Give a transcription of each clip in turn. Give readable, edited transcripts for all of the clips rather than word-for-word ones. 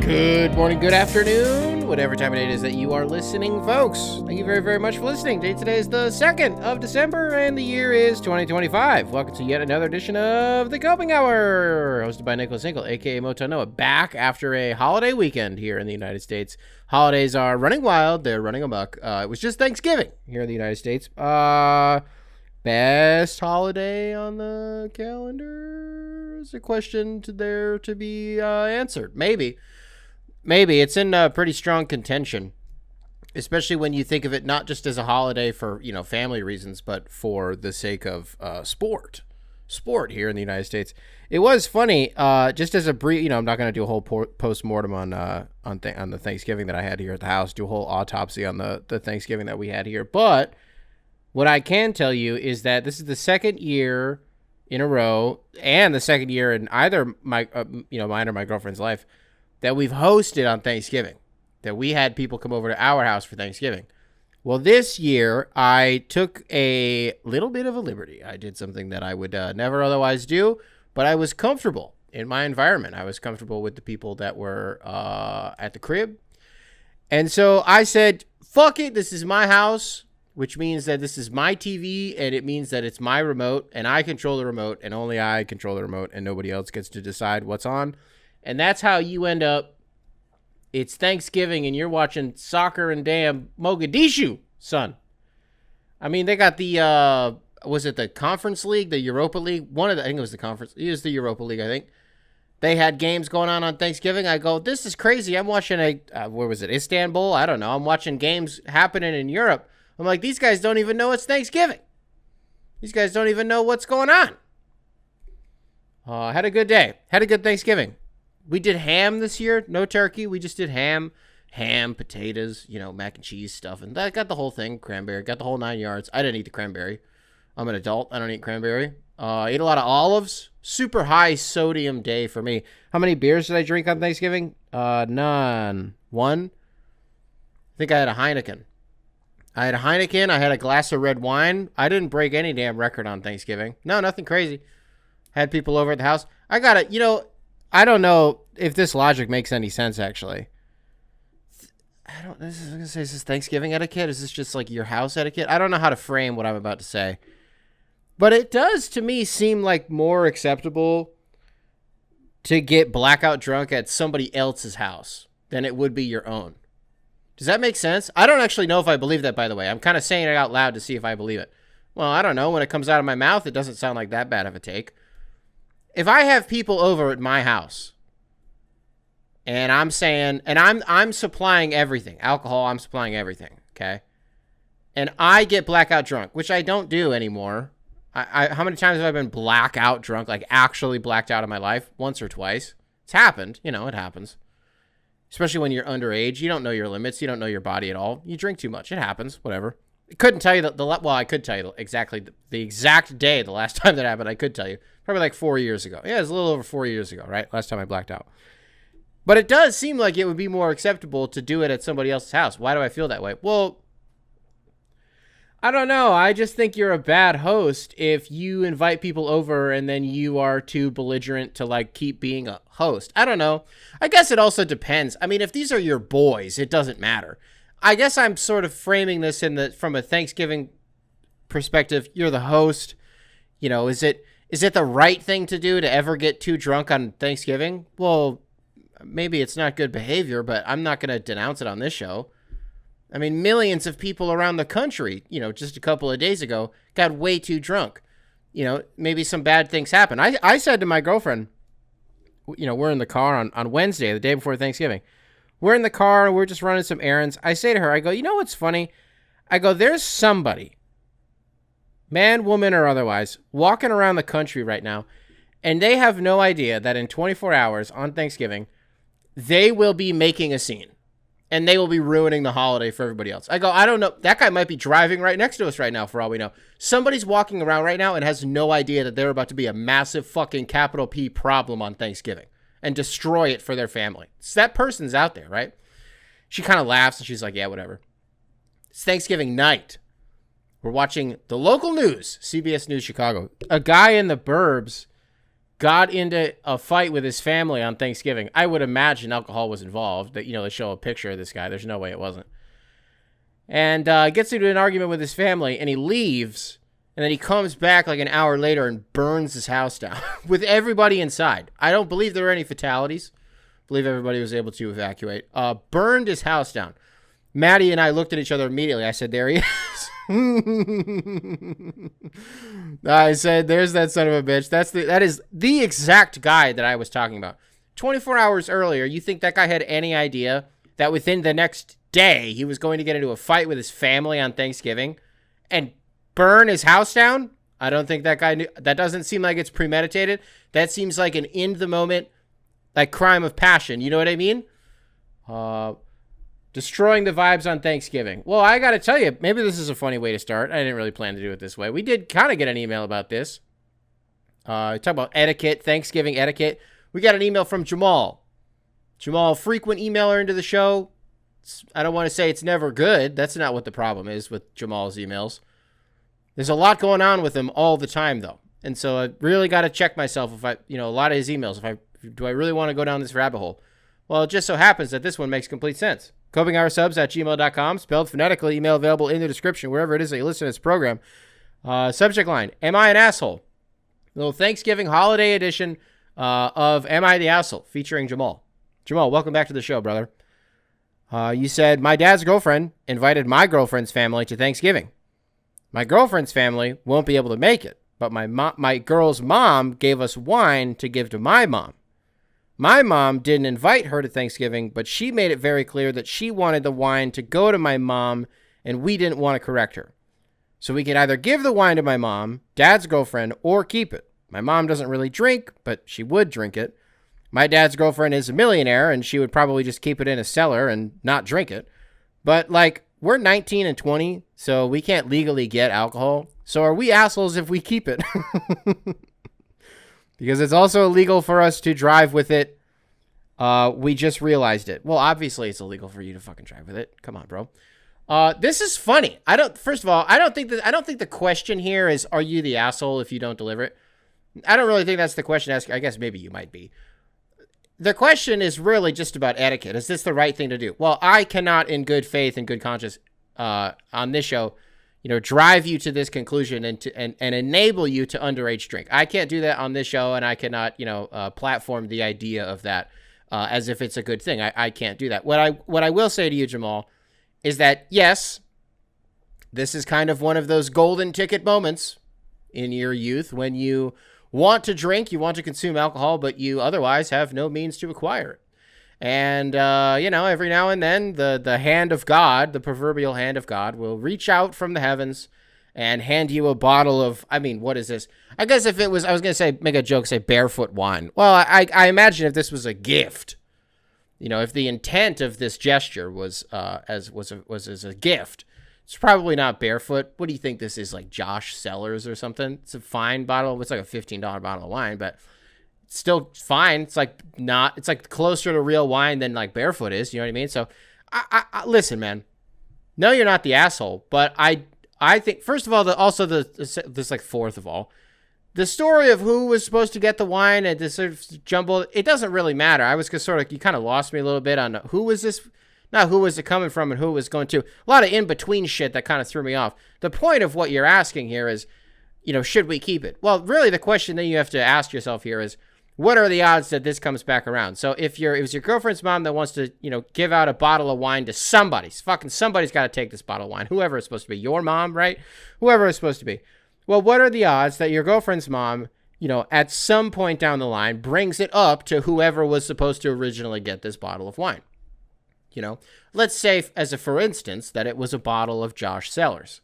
Good morning, good afternoon, whatever time of day it is that you are listening, folks. Thank you very, very much for listening. Today is the 2nd of December, and the year is 2025. Welcome to yet another edition of The Coping Hour, hosted by Nicholas Hinkle, a.k.a. Motonoa, back after a holiday weekend here in the United States. Holidays are running wild. They're running amok. It was just Thanksgiving here in the United States. Best holiday on the calendar is a question there to be answered. Maybe it's in pretty strong contention, especially when you think of it not just as a holiday for, family reasons, but for the sake of sport here in the United States. It was funny, just as a brief, I'm not going to do a whole post-mortem on the Thanksgiving that I had here at the house, do a whole autopsy on the Thanksgiving that we had here. But what I can tell you is that this is the second year in a row, and the second year in either mine or my girlfriend's life, that we've hosted on Thanksgiving, that we had people come over to our house for Thanksgiving. Well, this year, I took a little bit of a liberty. I did something that I would never otherwise do, but I was comfortable in my environment. I was comfortable with the people that were at the crib. And so I said, fuck it, this is my house, which means that this is my TV, and it means that it's my remote, and I control the remote, and only I control the remote, and nobody else gets to decide what's on. And that's how you end up. It's Thanksgiving and you're watching soccer in damn Mogadishu, son. I mean, they got the, was it the Conference League, the Europa League? I think it was the Conference. It was the Europa League, I think. They had games going on Thanksgiving. I go, this is crazy. I'm watching where was it? Istanbul? I don't know. I'm watching games happening in Europe. I'm like, these guys don't even know it's Thanksgiving. These guys don't even know what's going on. Had a good day. Had a good Thanksgiving. We did ham this year, no turkey. We just did ham, potatoes, mac and cheese stuff. And that got the whole thing, cranberry, got the whole 9 yards. I didn't eat the cranberry. I'm an adult. I don't eat cranberry. Ate a lot of olives. Super high sodium day for me. How many beers did I drink on Thanksgiving? None. One? I think I had a Heineken. I had a glass of red wine. I didn't break any damn record on Thanksgiving. No, nothing crazy. Had people over at the house. I got it, I don't know if this logic makes any sense, actually. I was going to say, is this Thanksgiving etiquette? Is this just like your house etiquette? I don't know how to frame what I'm about to say. But it does, to me, seem like more acceptable to get blackout drunk at somebody else's house than it would be your own. Does that make sense? I don't actually know if I believe that, by the way. I'm kind of saying it out loud to see if I believe it. Well, I don't know. When it comes out of my mouth, it doesn't sound like that bad of a take. If I have people over at my house and I'm saying, and I'm supplying everything, alcohol, I'm supplying everything, okay? And I get blackout drunk, which I don't do anymore. How many times have I been blackout drunk, like actually blacked out in my life? Once or twice. It's happened. It happens. Especially when you're underage. You don't know your limits. You don't know your body at all. You drink too much. It happens. Whatever. I couldn't tell you I could tell you exactly the exact day the last time that happened. I could tell you. Probably like 4 years ago. Yeah, it was a little over 4 years ago, right? Last time I blacked out. But it does seem like it would be more acceptable to do it at somebody else's house. Why do I feel that way? Well, I don't know. I just think you're a bad host if you invite people over and then you are too belligerent to keep being a host. I don't know. I guess it also depends. I mean, if these are your boys, it doesn't matter. I guess I'm sort of framing this from a Thanksgiving perspective. You're the host. Is it the right thing to do to ever get too drunk on Thanksgiving? Well, maybe it's not good behavior, but I'm not going to denounce it on this show. I mean, millions of people around the country, just a couple of days ago, got way too drunk. Maybe some bad things happen. I said to my girlfriend, we're in the car on Wednesday, the day before Thanksgiving. We're in the car, we're just running some errands. I say to her, I go, you know what's funny? I go, there's somebody, man, woman, or otherwise, walking around the country right now, and they have no idea that in 24 hours on Thanksgiving, they will be making a scene, and they will be ruining the holiday for everybody else. I go, I don't know. That guy might be driving right next to us right now, for all we know. Somebody's walking around right now and has no idea that they're about to be a massive fucking capital P problem on Thanksgiving and destroy it for their family. So that person's out there, right? She kind of laughs, and she's like, yeah, whatever. It's Thanksgiving night. We're watching the local news, CBS News Chicago. A guy in the burbs got into a fight with his family on Thanksgiving. I would imagine alcohol was involved. That, they show a picture of this guy. There's no way it wasn't. And gets into an argument with his family, and he leaves, and then he comes back like an hour later and burns his house down with everybody inside. I don't believe there were any fatalities. I believe everybody was able to evacuate. Burned his house down. Maddie and I looked at each other immediately. I said, there he is. I said, there's that son of a bitch. That is the exact guy that I was talking about. 24 hours earlier, you think that guy had any idea that within the next day he was going to get into a fight with his family on Thanksgiving and burn his house down? I don't think that guy knew. That doesn't seem like it's premeditated. That seems like an in-the-moment, like, crime of passion. You know what I mean? Destroying the vibes on Thanksgiving. Well, I got to tell you, maybe this is a funny way to start. I didn't really plan to do it this way. We did kind of get an email about this. Talk about etiquette, Thanksgiving etiquette. We got an email from Jamal. Jamal, frequent emailer into the show. I don't want to say it's never good. That's not what the problem is with Jamal's emails. There's a lot going on with him all the time, though. And so I really got to check myself if a lot of his emails, do I really want to go down this rabbit hole? Well, it just so happens that this one makes complete sense. copinghoursubs@gmail.com, spelled phonetically, email available in the description, wherever it is that you listen to this program. Subject line, am I an asshole? Little Thanksgiving holiday edition of Am I the Asshole, featuring Jamal. Jamal, welcome back to the show, brother. You said, my dad's girlfriend invited my girlfriend's family to Thanksgiving. My girlfriend's family won't be able to make it, but my girl's mom gave us wine to give to my mom. My mom didn't invite her to Thanksgiving, but she made it very clear that she wanted the wine to go to my mom, and we didn't want to correct her. So we could either give the wine to my mom, dad's girlfriend, or keep it. My mom doesn't really drink, but she would drink it. My dad's girlfriend is a millionaire, and she would probably just keep it in a cellar and not drink it. But, we're 19 and 20, so we can't legally get alcohol. So are we assholes if we keep it? Because it's also illegal for us to drive with it. We just realized it. Well, obviously it's illegal for you to fucking drive with it. Come on, bro. This is funny. First of all, I don't think the question here is, are you the asshole if you don't deliver it? I don't really think that's the question asked. I guess maybe you might be. The question is really just about etiquette. Is this the right thing to do? Well, I cannot in good faith and good conscience, on this show, drive you to this conclusion and enable you to underage drink. I can't do that on this show, and I cannot, platform the idea of that as if it's a good thing. I can't do that. What I will say to you, Jamal, is that yes, this is kind of one of those golden ticket moments in your youth when you want to drink, you want to consume alcohol, but you otherwise have no means to acquire it. And, every now and then the hand of God, the proverbial hand of God, will reach out from the heavens and hand you a bottle of, what is this? I guess if it was, I was going to say, make a joke, say barefoot wine. Well, I imagine if this was a gift, if the intent of this gesture was as a gift, it's probably not barefoot. What do you think this is, like Josh Cellars or something? It's a fine bottle. It's like a $15 bottle of wine, but it's still fine. It's like closer to real wine than like barefoot is. You know what I mean? So I listen, man. No, you're not the asshole, but I think, first of all, fourth of all, the story of who was supposed to get the wine and this sort of jumble, it doesn't really matter. I was just you kind of lost me a little bit on who was this. Not who was it coming from and who it was going to. A lot of in-between shit that kind of threw me off. The point of what you're asking here is, should we keep it? Well, really the question that you have to ask yourself here is, what are the odds that this comes back around? So if it was your girlfriend's mom that wants to, give out a bottle of wine to somebody, somebody's got to take this bottle of wine. Whoever it's supposed to be. Your mom, right? Whoever it's supposed to be. Well, what are the odds that your girlfriend's mom, at some point down the line brings it up to whoever was supposed to originally get this bottle of wine? Let's say, for instance, that it was a bottle of Josh Cellars.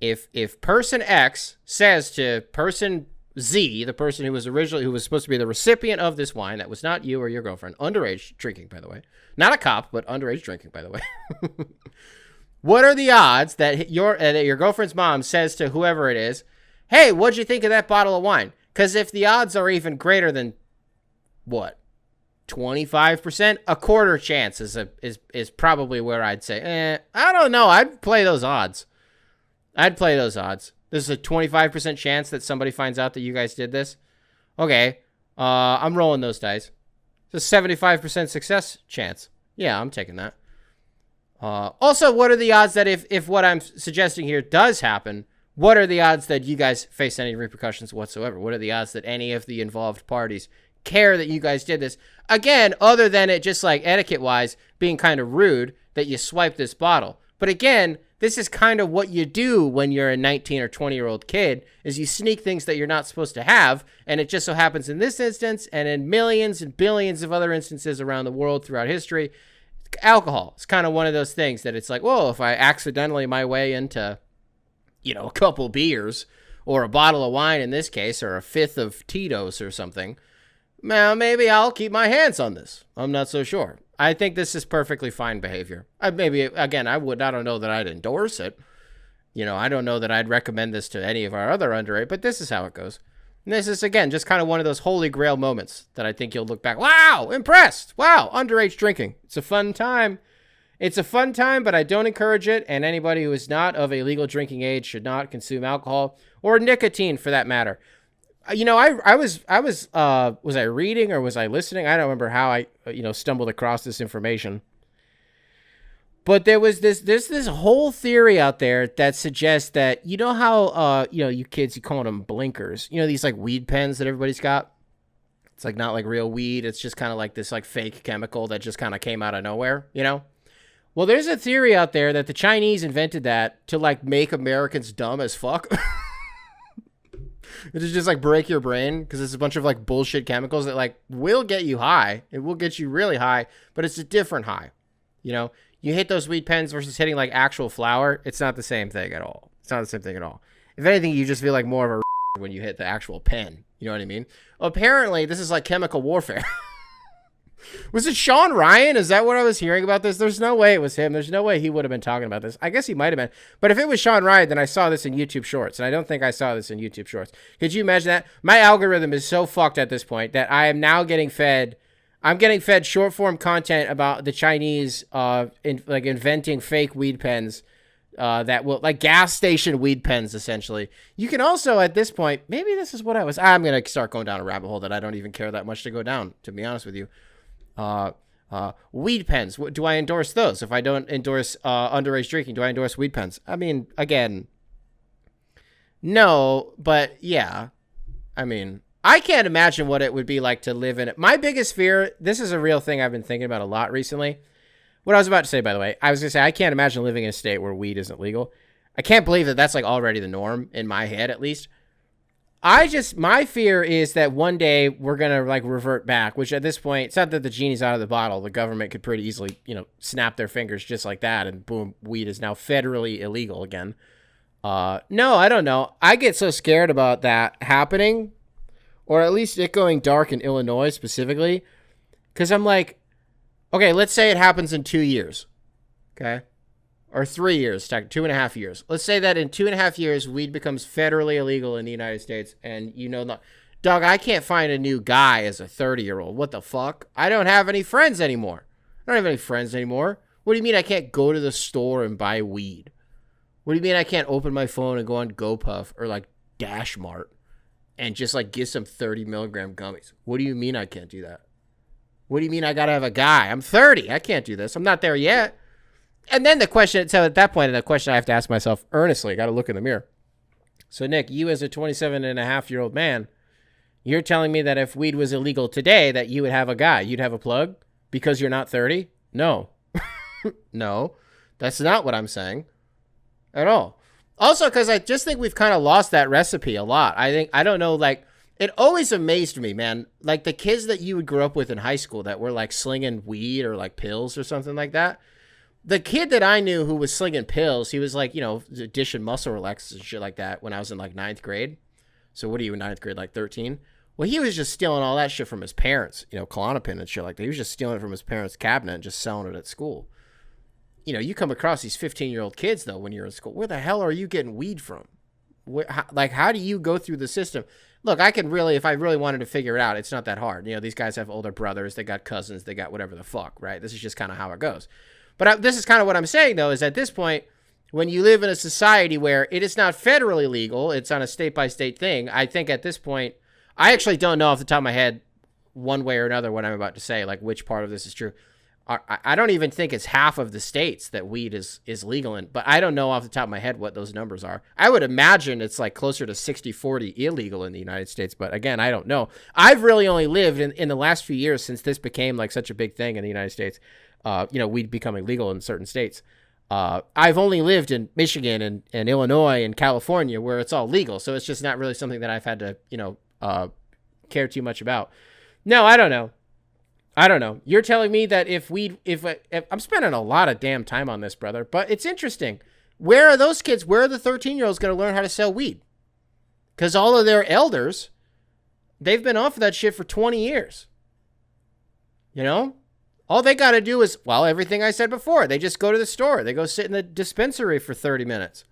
If person X says to person Z, the person who was supposed to be the recipient of this wine, that was not you or your girlfriend, underage drinking, by the way, not a cop, but underage drinking, by the way. What are the odds that your girlfriend's mom says to whoever it is, hey, what'd you think of that bottle of wine? Because if the odds are even greater than what? 25%, a quarter chance is probably where I'd say, I don't know. I'd play those odds. There's a 25% chance that somebody finds out that you guys did this. Okay. I'm rolling those dice. It's a 75% success chance. Yeah, I'm taking that. Also, what are the odds that if what I'm suggesting here does happen, what are the odds that you guys face any repercussions whatsoever? What are the odds that any of the involved parties care that you guys did this? Again, other than it just like etiquette-wise being kind of rude that you swipe this bottle. But again, this is kind of what you do when you're a 19 or 20-year-old kid, is you sneak things that you're not supposed to have, and it just so happens in this instance and in millions and billions of other instances around the world throughout history, alcohol is kind of one of those things that it's like, well, if I accidentally my way into, a couple beers or a bottle of wine in this case, or a fifth of Tito's or something, well, maybe I'll keep my hands on this. I'm not so sure. I think this is perfectly fine behavior. I don't know that I'd endorse it. I don't know that I'd recommend this to any of our other underage, but this is how it goes. And this is, again, just kind of one of those holy grail moments that I think you'll look back. Wow, impressed. Wow, underage drinking. It's a fun time. It's a fun time, but I don't encourage it. And anybody who is not of a legal drinking age should not consume alcohol or nicotine for that matter. Was I reading or was I listening? I don't remember how I, stumbled across this information. But there was this whole theory out there that suggests that, how, you kids, you call them blinkers, these like weed pens that everybody's got. It's like not like real weed. It's just kind of like this like fake chemical that just kind of came out of nowhere, Well, there's a theory out there that the Chinese invented that to like make Americans dumb as fuck. It's just like break your brain because it's a bunch of like bullshit chemicals that like will get you high. It will get you really high, but it's a different high. You hit those weed pens versus hitting like actual flour. It's not the same thing at all. It's not the same thing at all. If anything, you just feel like more of a when you hit the actual pen. You know what I mean? Apparently, this is like chemical warfare. Was it Sean Ryan? Is that what I was hearing about this? There's no way it was him. There's no way he would have been talking about this. I guess he might have been. But if it was Sean Ryan, then I saw this in YouTube Shorts. And I don't think I saw this in YouTube Shorts. Could you imagine that? My algorithm is so fucked at this point that I am now getting fed. I'm getting fed short form content about the Chinese inventing fake weed pens that will, like gas station weed pens, essentially. You can also, at this point, maybe this is what I'm going to start going down a rabbit hole that I don't even care that much to go down, to be honest with you. Weed pens. Do I endorse those? If I don't endorse underage drinking, do I endorse weed pens? I mean, again, no, but yeah. I mean, I can't imagine what it would be like to live in it. My biggest fear, this is a real thing I've been thinking about a lot recently. What I was about to say, by the way, I was going to say, I can't imagine living in a state where weed isn't legal. I can't believe that that's like already the norm in my head, at least. My fear is that one day we're going to like revert back, which at this point, it's not that the genie's out of the bottle. The government could pretty easily, snap their fingers just like that. And boom, weed is now federally illegal again. No, I don't know. I get so scared about that happening, or at least it going dark in Illinois specifically. Cause I'm like, okay, let's say it happens in 2 years. Okay. Or 3 years, 2.5 years. Let's say that in 2.5 years, weed becomes federally illegal in the United States. And dog, I can't find a new guy as a 30-year-old. What the fuck? I don't have any friends anymore. I don't have any friends anymore. What do you mean I can't go to the store and buy weed? What do you mean I can't open my phone and go on GoPuff or like Dash Mart and just like get some 30 milligram gummies? What do you mean I can't do that? What do you mean I gotta have a guy? I'm 30. I can't do this. I'm not there yet. And then the question, so at that point, the question I have to ask myself earnestly, got to look in the mirror. So, Nick, you as a 27-and-a-half-year-old man, you're telling me that if weed was illegal today, that you would have a guy, you'd have a plug because you're not 30? No. No, that's not what I'm saying at all. Also, because I just think we've kind of lost that recipe a lot. I don't know, like, it always amazed me, man. Like, the kids that you would grow up with in high school that were, like, slinging weed or, like, pills or something like that. The kid that I knew who was slinging pills, he was like, dishing muscle relaxers and shit like that when I was in like 9th grade. So what are you in 9th grade, like 13? Well, he was just stealing all that shit from his parents, Klonopin and shit like that. He was just stealing it from his parents' cabinet and just selling it at school. You come across these 15-year-old kids, though, when you're in school. Where the hell are you getting weed from? How do you go through the system? Look, if I really wanted to figure it out, it's not that hard. These guys have older brothers, they got cousins, they got whatever the fuck, right? This is just kind of how it goes. But this is kind of what I'm saying, though, is at this point, when you live in a society where it is not federally legal, it's on a state-by-state thing, I think at this point, I actually don't know off the top of my head one way or another what I'm about to say, like which part of this is true. I don't even think it's half of the states that weed is legal in, but I don't know off the top of my head what those numbers are. I would imagine it's like closer to 60-40 illegal in the United States, but again, I don't know. I've really only lived in the last few years since this became like such a big thing in the United States, weed becoming legal in certain states. I've only lived in Michigan and Illinois and California where it's all legal, so it's just not really something that I've had to, care too much about. No, I don't know. You're telling me that if I'm spending a lot of damn time on this, brother, but it's interesting. Where are those kids? Where are the 13-year-olds going to learn how to sell weed? Because all of their elders, they've been off of that shit for 20 years. All they got to do is, well, everything I said before. They just go to the store. They go sit in the dispensary for 30 minutes.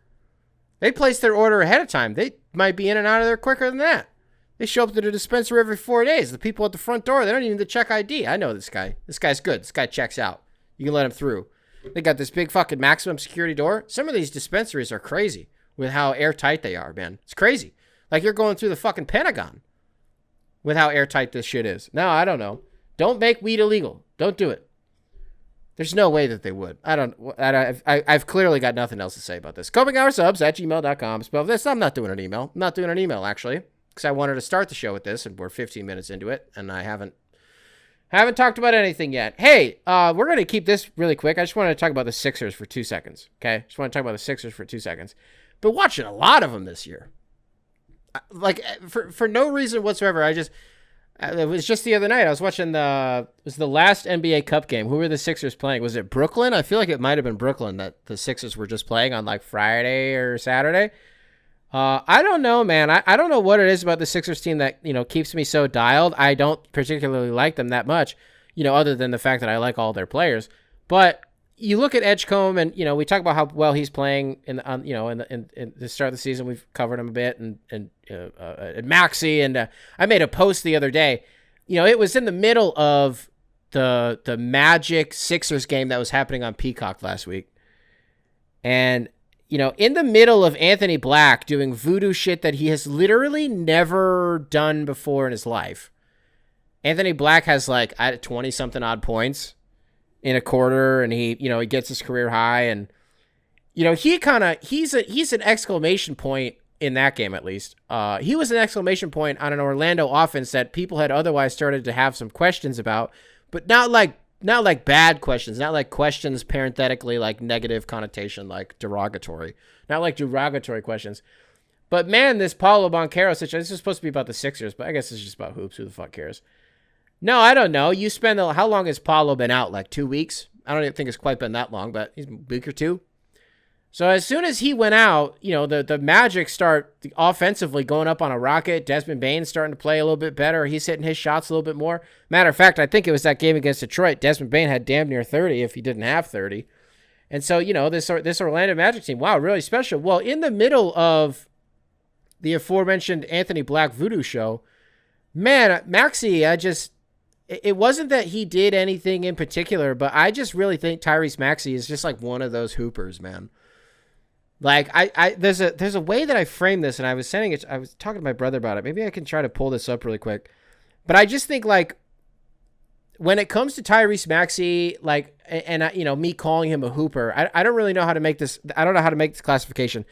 They place their order ahead of time. They might be in and out of there quicker than that. They show up to the dispensary every 4 days. The people at the front door, they don't even need to check ID. I know this guy. This guy's good. This guy checks out. You can let him through. They got this big fucking maximum security door. Some of these dispensaries are crazy with how airtight they are, man. It's crazy. Like you're going through the fucking Pentagon with how airtight this shit is. No, I don't know. Don't make weed illegal. Don't do it. There's no way that they would. I've clearly got nothing else to say about this. copinghoursubs@gmail.com. Spell this. I'm not doing an email. I'm not doing an email, actually. Because I wanted to start the show with this, and we're 15 minutes into it, and I haven't talked about anything yet. Hey, we're going to keep this really quick. I just wanted to talk about the Sixers for 2 seconds, okay? Just want to talk about the Sixers for 2 seconds. Been watching a lot of them this year. Like, for no reason whatsoever. It was just the other night. I was watching it was the last NBA Cup game. Who were the Sixers playing? Was it Brooklyn? I feel like it might have been Brooklyn that the Sixers were just playing on, like, Friday or Saturday. I don't know, man. I don't know what it is about the Sixers team that, keeps me so dialed. I don't particularly like them that much, other than the fact that I like all their players. But you look at Edgecombe and, we talk about how well he's playing in the start of the season. We've covered him a bit and Maxey. And I made a post the other day. It was in the middle of the Magic Sixers game that was happening on Peacock last week. And in the middle of Anthony Black doing voodoo shit that he has literally never done before in his life. Anthony Black has like 20-something odd points in a quarter, and he gets his career high, and he's an exclamation point in that game at least. He was an exclamation point on an Orlando offense that people had otherwise started to have some questions about, but not like bad questions, not like questions parenthetically like negative connotation, like derogatory, not like derogatory questions. But man, this Paulo Banchero situation, this is supposed to be about the Sixers, but I guess it's just about hoops. Who the fuck cares? No, I don't know. How long has Paulo been out? Like 2 weeks? I don't even think it's quite been that long, but he's a week or two. So as soon as he went out, the Magic start offensively going up on a rocket. Desmond Bane's starting to play a little bit better. He's hitting his shots a little bit more. Matter of fact, I think it was that game against Detroit. Desmond Bane had damn near 30 if he didn't have 30. And so, this Orlando Magic team, wow, really special. Well, in the middle of the aforementioned Anthony Black voodoo show, man, Maxey, it wasn't that he did anything in particular, but I just really think Tyrese Maxey is just like one of those hoopers, man. Like there's a way that I frame this, and I was talking to my brother about it. Maybe I can try to pull this up really quick. But I just think like when it comes to Tyrese Maxey, like, and me calling him a hooper, I don't really know how to make this. I don't know how to make this classification.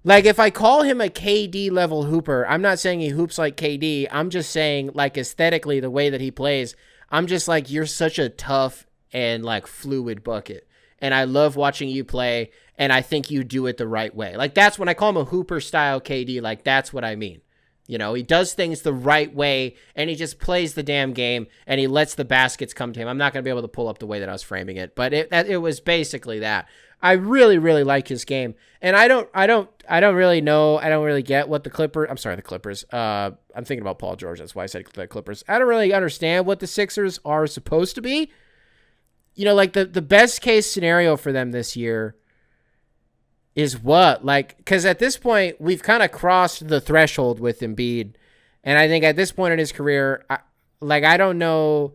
Like if I call him a KD level hooper, I'm not saying he hoops like KD. I'm just saying like aesthetically the way that he plays. I'm just like, you're such a tough and like fluid bucket. And I love watching you play, and I think you do it the right way. Like, that's when I call him a hooper-style KD, like, that's what I mean. He does things the right way, and he just plays the damn game, and he lets the baskets come to him. I'm not going to be able to pull up the way that I was framing it, but it was basically that. I really, really like his game, and I don't really know, I don't really get what the Clippers. I'm thinking about Paul George, that's why I said the Clippers. I don't really understand what the Sixers are supposed to be. Like the best case scenario for them this year is what? Like, because at this point, we've kind of crossed the threshold with Embiid. And I think at this point in his career, I don't know.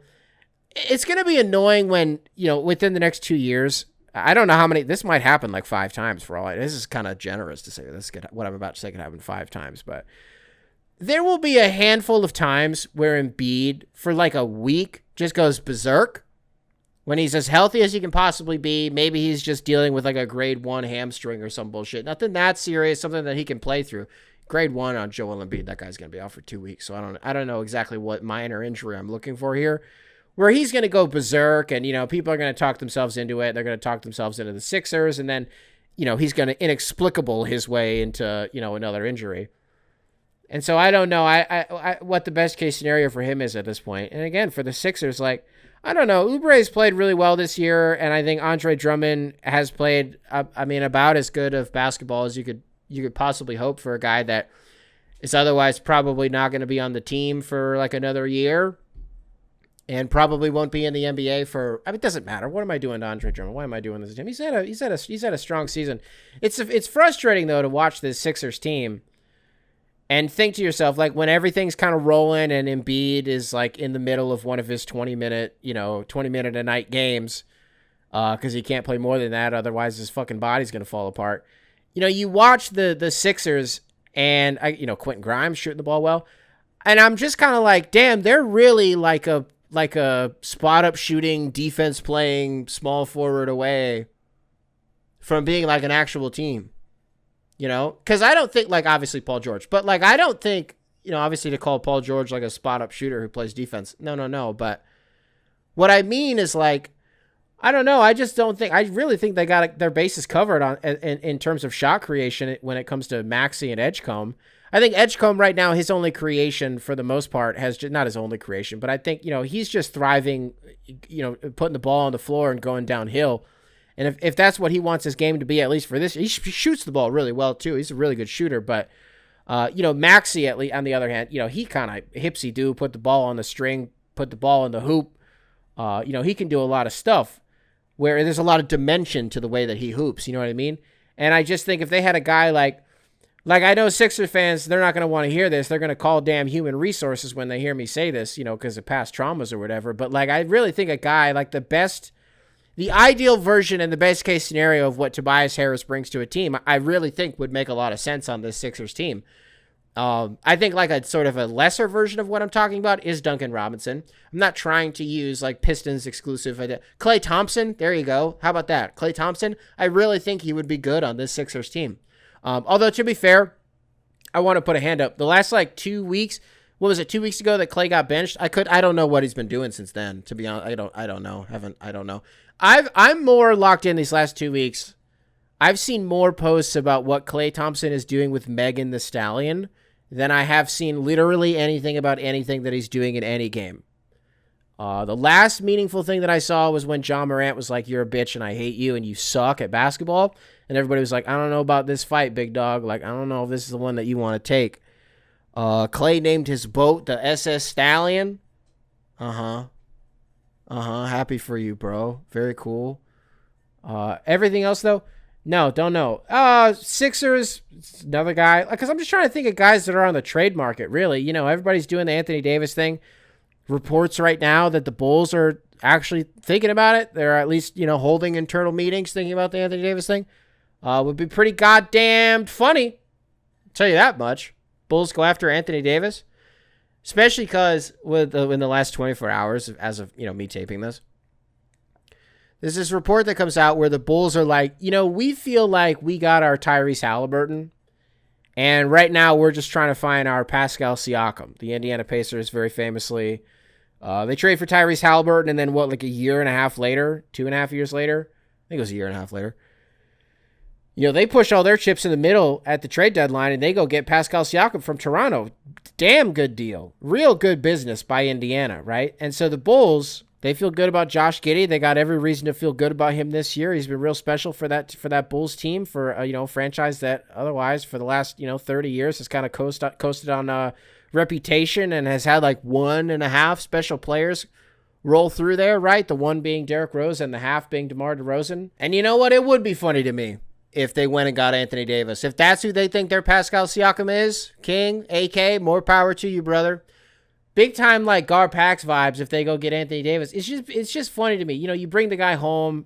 It's going to be annoying when, within the next 2 years, I don't know how many, this might happen like 5 times for all. This is kind of generous to say this. What I'm about to say could happen 5 times. But there will be a handful of times where Embiid, for like a week, just goes berserk. When he's as healthy as he can possibly be, maybe he's just dealing with like a grade 1 hamstring or some bullshit. Nothing that serious, something that he can play through. Grade 1 on Joel Embiid, that guy's going to be out for 2 weeks. So I don't know exactly what minor injury I'm looking for here, where he's going to go berserk and, people are going to talk themselves into it. They're going to talk themselves into the Sixers, and then, he's going to inexplicable his way into, another injury. And so I don't know what the best case scenario for him is at this point. And again, for the Sixers, like, I don't know. Oubre's played really well this year, and I think Andre Drummond has played, about as good of basketball as you could possibly hope for a guy that is otherwise probably not going to be on the team for like another year and probably won't be in the NBA for, it doesn't matter. What am I doing to Andre Drummond? Why am I doing this to him? He's had a strong season. It's frustrating though to watch this Sixers team and think to yourself, like, when everything's kind of rolling and Embiid is like in the middle of one of his 20-minute a night games, because he can't play more than that. Otherwise his fucking body's going to fall apart. You watch the Sixers and Quentin Grimes shooting the ball well, and I'm just kind of like, damn, they're really like a spot up shooting, defense playing, small forward away from being like an actual team. Because I don't think, like, obviously Paul George, but like I don't think obviously to call Paul George like a spot up shooter who plays defense. No. But what I mean is, like, I don't know. I just don't think. I really think they got their bases covered in terms of shot creation when it comes to Maxey and Edgecombe. I think Edgecombe right now, his only creation for the most part has just, not his only creation, but I think he's just thriving, putting the ball on the floor and going downhill. And if that's what he wants his game to be, at least for this, he shoots the ball really well too. He's a really good shooter, but Maxey, at least on the other hand, he kind of hipsy-do, put the ball on the string, put the ball in the hoop. He can do a lot of stuff where there's a lot of dimension to the way that he hoops. You know what I mean? And I just think if they had a guy like I know Sixer fans, they're not going to want to hear this. They're going to call damn human resources when they hear me say this, because of past traumas or whatever. But like, I really think a guy like the ideal version and the best case scenario of what Tobias Harris brings to a team, I really think would make a lot of sense on this Sixers team. I think like a sort of a lesser version of what I'm talking about is Duncan Robinson. I'm not trying to use like Pistons exclusive idea. Klay Thompson, there you go. How about that? Klay Thompson, I really think he would be good on this Sixers team. Although to be fair, I want to put a hand up. The last like 2 weeks, what was it, 2 weeks ago that Klay got benched? I don't know what he's been doing since then, to be honest. I don't know. I'm more locked in these last 2 weeks. I've seen more posts about what Klay Thompson is doing with Megan Thee Stallion than I have seen literally anything about anything that he's doing in any game. The last meaningful thing that I saw was when John Morant was like, "You're a bitch and I hate you and you suck at basketball." And everybody was like, "I don't know about this fight, big dog. Like, I don't know if this is the one that you want to take." Klay named his boat the SS Stallion. Happy for you, bro. Very cool. Everything else, though? No, don't know. Sixers, another guy. Because I'm just trying to think of guys that are on the trade market, really. Everybody's doing the Anthony Davis thing. Reports right now that the Bulls are actually thinking about it. They're at least, holding internal meetings thinking about the Anthony Davis thing. Would be pretty goddamn funny. I'll tell you that much. Bulls go after Anthony Davis. Especially because in the last 24 hours, as of me taping this, there's this report that comes out where the Bulls are like, we feel like we got our Tyrese Halliburton, and right now we're just trying to find our Pascal Siakam. The Indiana Pacers very famously, they trade for Tyrese Halliburton, and then like a year and a half later, 2.5 years later, I think it was a year and a half later, they push all their chips in the middle at the trade deadline, and they go get Pascal Siakam from Toronto. Damn good deal. Real good business by Indiana, right? And so the Bulls, they feel good about Josh Giddey. They got every reason to feel good about him this year. He's been real special for that Bulls team, for a franchise that otherwise for the last 30 years has kind of coasted on reputation and has had like 1.5 special players roll through there, right? The one being Derrick Rose and the half being DeMar DeRozan. And you know what? It would be funny to me if they went and got Anthony Davis. If that's who they think their Pascal Siakam is, King, AK, more power to you, brother. Big time like Gar Pax vibes if they go get Anthony Davis. It's just funny to me. You bring the guy home,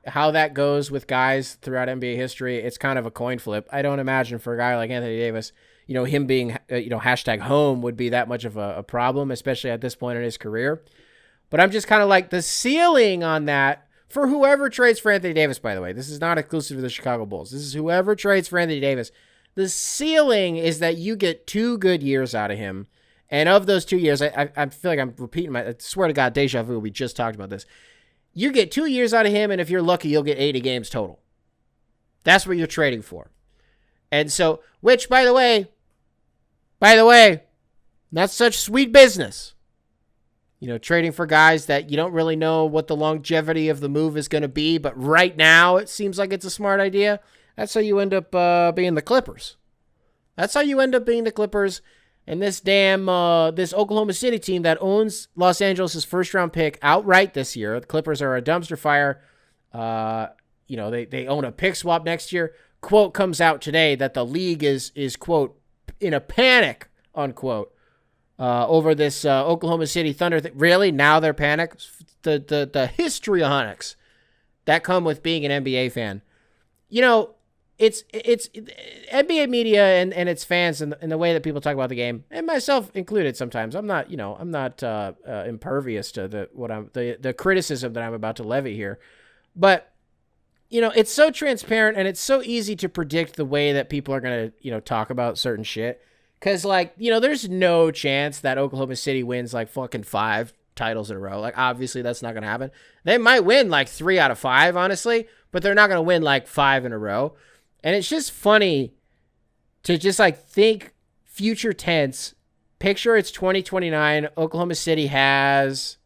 how that goes with guys throughout NBA history, it's kind of a coin flip. I don't imagine for a guy like Anthony Davis him being, hashtag home would be that much of a problem, especially at this point in his career. But I'm just kind of like, the ceiling on that for whoever trades for Anthony Davis, by the way, this is not exclusive to the Chicago Bulls. This is whoever trades for Anthony Davis. The ceiling is that you get 2 good years out of him. And of those 2 years, I feel like I'm repeating I swear to God, deja vu, we just talked about this. You get 2 years out of him, and if you're lucky, you'll get 80 games total. That's what you're trading for. And so, which, by the way, not such sweet business. Trading for guys that you don't really know what the longevity of the move is going to be, but right now it seems like it's a smart idea. That's how you end up being the Clippers. That's how you end up being the Clippers. And this this Oklahoma City team that owns Los Angeles' first-round pick outright this year. The Clippers are a dumpster fire. They own a pick swap next year. Quote comes out today that the league is quote, in a panic, unquote, over this Oklahoma City Thunder. Really? Now they're panicked? The histrionics that come with being an NBA fan. It's NBA media and its fans and the way that people talk about the game, and myself included sometimes. I'm not impervious to the criticism that I'm about to levy here. But it's so transparent and it's so easy to predict the way that people are going to, talk about certain shit. Cause there's no chance that Oklahoma City wins like fucking 5 titles in a row. Like, obviously that's not going to happen. They might win like 3 out of 5, honestly, but they're not going to win like 5 in a row. And it's just funny to just like think future tense, picture it's 2029. Oklahoma City has,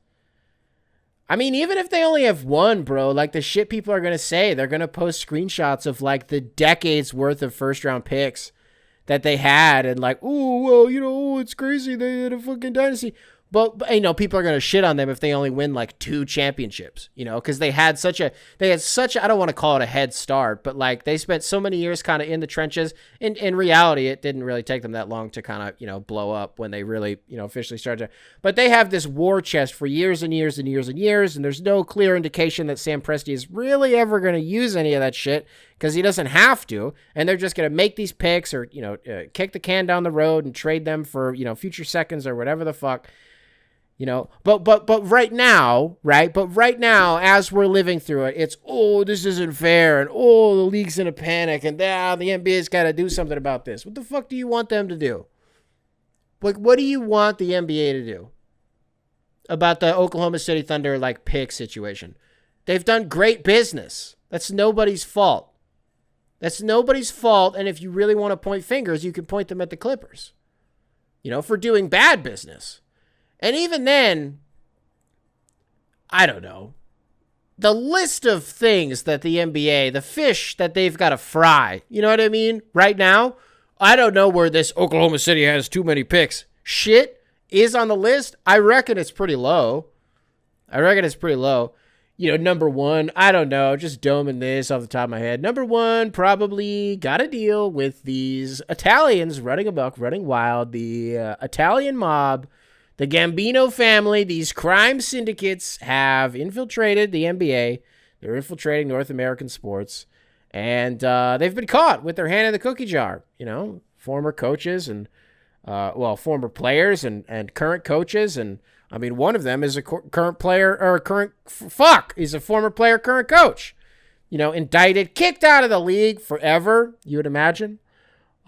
even if they only have 1, bro, like the shit people are going to say, they're going to post screenshots of like the decades worth of first round picks that they had. And like, oh, well, it's crazy. They had a fucking dynasty. But people are going to shit on them if they only win like 2 championships, because they had such a, I don't want to call it a head start, but like they spent so many years kind of in the trenches. In reality, it didn't really take them that long to kind of, blow up when they really, officially started. But they have this war chest for years and years and years and years. And there's no clear indication that Sam Presti is really ever going to use any of that shit because he doesn't have to. And they're just going to make these picks or, kick the can down the road and trade them for, future seconds or whatever the fuck. But right now, right? But right now, as we're living through it, it's, this isn't fair, and the league's in a panic, and the NBA's got to do something about this. What the fuck do you want them to do? Like, what do you want the NBA to do about the Oklahoma City Thunder, like, pick situation? They've done great business. That's nobody's fault. That's nobody's fault, and if you really want to point fingers, you can point them at the Clippers, for doing bad business. And even then, I don't know. The list of things that the NBA, the fish that they've got to fry, you know what I mean? Right now, I don't know where this Oklahoma City has too many picks shit is on the list. I reckon it's pretty low. Number 1, I don't know, just doming this off the top of my head. Number 1, probably got to deal with these Italians running amok, running wild, the Italian mob. The Gambino family, these crime syndicates have infiltrated the NBA. They're infiltrating North American sports. And they've been caught with their hand in the cookie jar. Former coaches and, former players and current coaches. And, one of them is a current player or he's a former player, current coach. Indicted, kicked out of the league forever, you would imagine.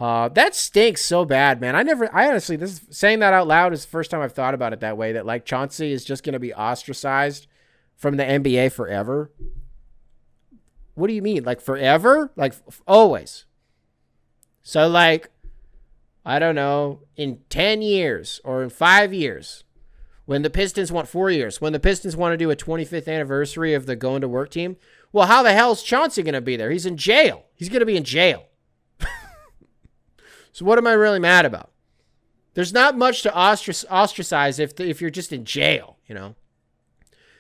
That stinks so bad, man. I honestly, saying that out loud is the first time I've thought about it that way, that like Chauncey is just going to be ostracized from the NBA forever. What do you mean? Like forever? Like always. So like, I don't know, in 10 years or in 5 years, when the Pistons want 4 years, when the Pistons want to do a 25th anniversary of the going to work team, well, how the hell is Chauncey going to be there? He's in jail. He's going to be in jail. So what am I really mad about? There's not much to ostracize if you're just in jail,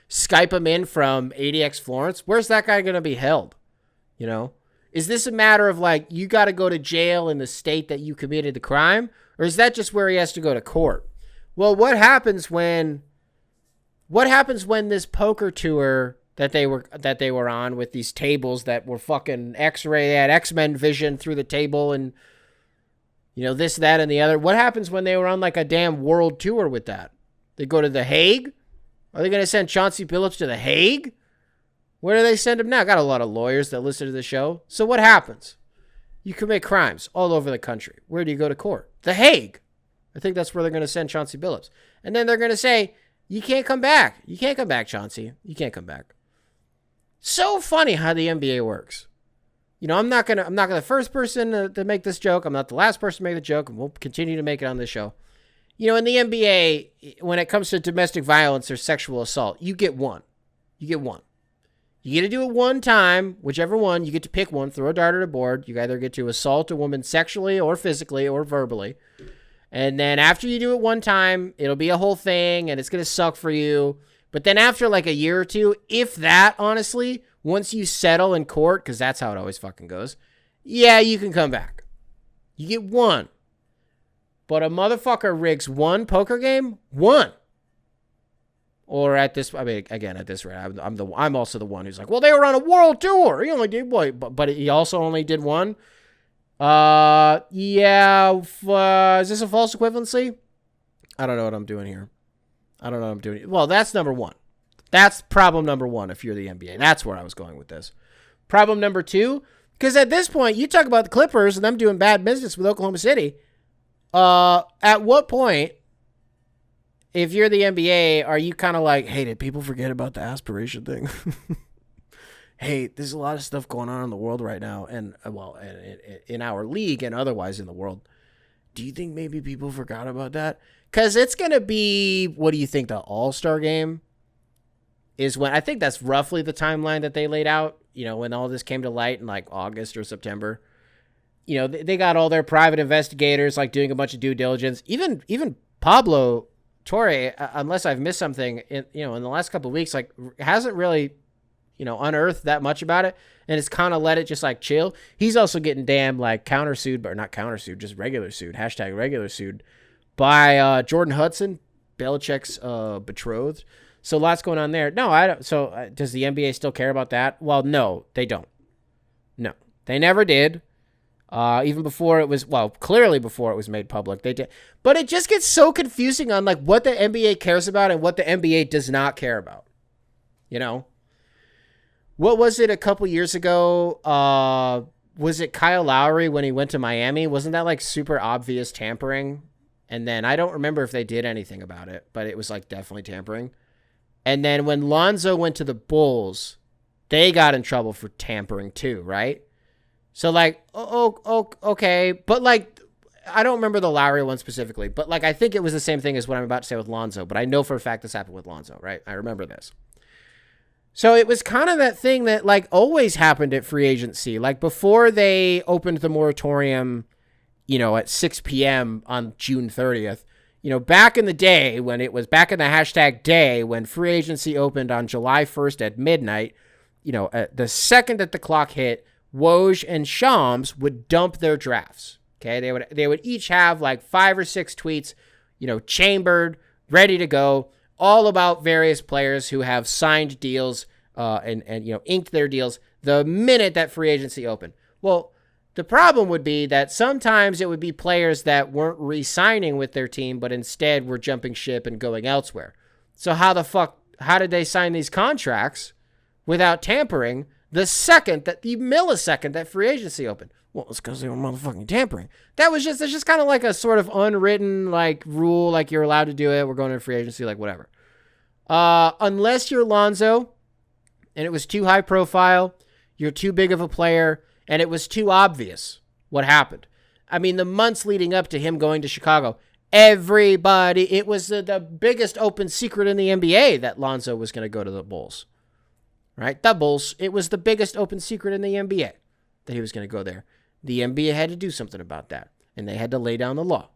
Skype him in from ADX Florence. Where's that guy going to be held? Is this a matter of like, you got to go to jail in the state that you committed the crime? Or is that just where he has to go to court? Well, what happens when this poker tour that they were on with these tables that were fucking X-ray, they had X-Men vision through the table and, This, that, and the other. What happens when they were on like a damn world tour with that? They go to The Hague? Are they going to send Chauncey Billups to The Hague? Where do they send him now? Got a lot of lawyers that listen to the show. So what happens? You commit crimes all over the country. Where do you go to court? The Hague. I think that's where they're going to send Chauncey Billups. And then they're going to say, you can't come back. You can't come back, Chauncey. You can't come back. So funny how the NBA works. I'm not the first person to make this joke. I'm not the last person to make the joke, and we'll continue to make it on this show. In the NBA, when it comes to domestic violence or sexual assault, you get one. You get one. You get to do it one time, whichever one. You get to pick one, throw a dart at a board. You either get to assault a woman sexually or physically or verbally. And then after you do it one time, it'll be a whole thing, and it's going to suck for you. But then after like a year or two, if that, honestly, once you settle in court, because that's how it always fucking goes, yeah, you can come back. You get one. But a motherfucker rigs one poker game, one. Or at this, again, at this rate, I'm also the one who's like, well, they were on a world tour. He only did one, but he also only did one. Yeah. Is this a false equivalency? I don't know what I'm doing here. Well, that's number one. That's problem number one if you're the NBA. That's where I was going with this. Problem number two, because at this point, you talk about the Clippers and them doing bad business with Oklahoma City. At what point, if you're the NBA, are you kind of like, hey, did people forget about the aspiration thing? Hey, there's a lot of stuff going on in the world right now, and in our league and otherwise in the world. Do you think maybe people forgot about that? Because it's going to be, what do you think, the All-Star game is when, I think that's roughly the timeline that they laid out, when all this came to light in like August or September. They got all their private investigators like doing a bunch of due diligence. Even Pablo Torre, unless I've missed something, in the last couple of weeks, like hasn't really, unearthed that much about it, and it's kind of let it just like chill. He's also getting damn like countersued, but not countersued, just regular sued, #regular sued by Jordan Hudson, Belichick's betrothed. So lots going on there. No, I don't. So does the NBA still care about that? Well, no, they don't. No, they never did. Even before it was, clearly before it was made public, they did. But it just gets so confusing on like what the NBA cares about and what the NBA does not care about. What was it a couple years ago? Was it Kyle Lowry when he went to Miami? Wasn't that like super obvious tampering? And then I don't remember if they did anything about it, but it was like definitely tampering. And then when Lonzo went to the Bulls, they got in trouble for tampering too, right? So like, okay. But like, I don't remember the Lowry one specifically, but like, I think it was the same thing as what I'm about to say with Lonzo, but I know for a fact this happened with Lonzo, right? I remember this. So it was kind of that thing that like always happened at free agency. Like before they opened the moratorium, at 6 p.m. on June 30th, back in the day when it was back in the hashtag day when free agency opened on July 1st at midnight, the second that the clock hit, Woj and Shams would dump their drafts. Okay. They would each have like 5 or 6 tweets, chambered, ready to go, all about various players who have signed deals and inked their deals the minute that free agency opened. Well, the problem would be that sometimes it would be players that weren't re-signing with their team, but instead were jumping ship and going elsewhere. So how did they sign these contracts without tampering the millisecond that free agency opened? Well, it's because they were motherfucking tampering. It's just kind of like a sort of unwritten like rule, like you're allowed to do it. We're going to free agency, like whatever. Unless you're Lonzo and it was too high profile, you're too big of a player, and it was too obvious what happened. I mean, the months leading up to him going to Chicago, it was the biggest open secret in the NBA that Lonzo was going to go to the Bulls. Right? The Bulls. It was the biggest open secret in the NBA that he was going to go there. The NBA had to do something about that, and they had to lay down the law.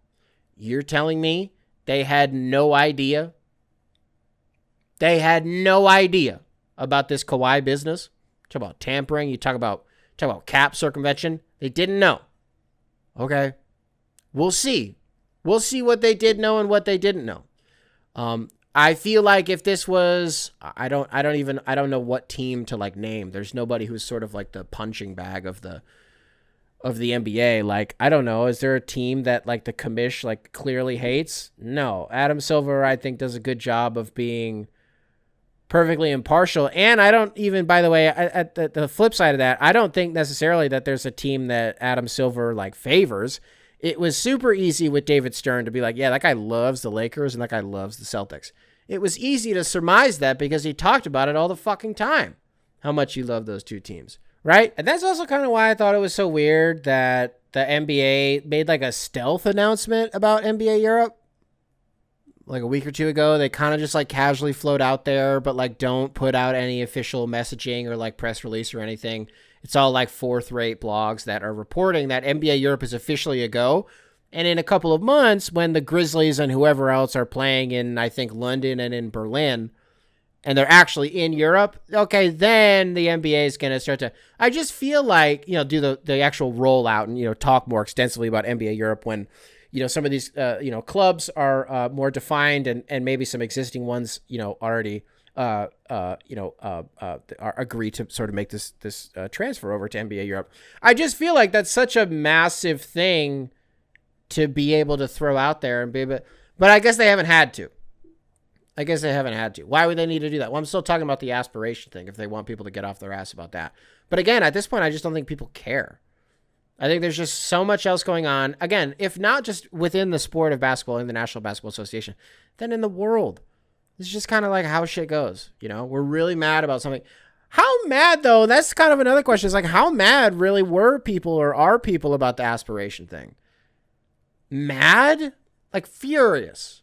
You're telling me they had no idea? They had no idea about this Kawhi business? Talk about tampering. You talk about cap circumvention. They didn't know. Okay. We'll see. We'll see what they did know and what they didn't know. I feel like if this was, I don't know what team to like name. There's nobody who's sort of like the punching bag of the of the NBA. Like, I don't know. Is there a team that like the commish like clearly hates? No. Adam Silver, I think, does a good job of being perfectly impartial. And I don't even, by the way, at the flip side of that, I don't think necessarily that there's a team that Adam Silver like favors. It was super easy with David Stern to be like, yeah, that guy loves the Lakers and that guy loves the Celtics. It was easy to surmise that because he talked about it all the fucking time, how much he loved those two teams, right? And that's also kind of why I thought it was so weird that the NBA made like a stealth announcement about NBA Europe. Like a week or two ago, they kind of just like casually float out there, but like don't put out any official messaging or like press release or anything. It's all like fourth-rate blogs that are reporting that NBA Europe is officially a go. And in a couple of months, when the Grizzlies and whoever else are playing in, I think, London and in Berlin, and they're actually in Europe, okay, then the NBA is going to start to, I just feel like, do the actual rollout and, talk more extensively about NBA Europe when, some of these, clubs are more defined and maybe some existing ones, already, agree to sort of make this transfer over to NBA Europe. I just feel like that's such a massive thing to be able to throw out there and but I guess they haven't had to. Why would they need to do that? Well, I'm still talking about the aspiration thing if they want people to get off their ass about that. But again, at this point, I just don't think people care. I think there's just so much else going on. Again, if not just within the sport of basketball in the National Basketball Association, then in the world. It's just kind of like how shit goes. We're really mad about something. How mad, though? That's kind of another question. It's like, how mad really were people or are people about the aspiration thing? Mad? Like furious.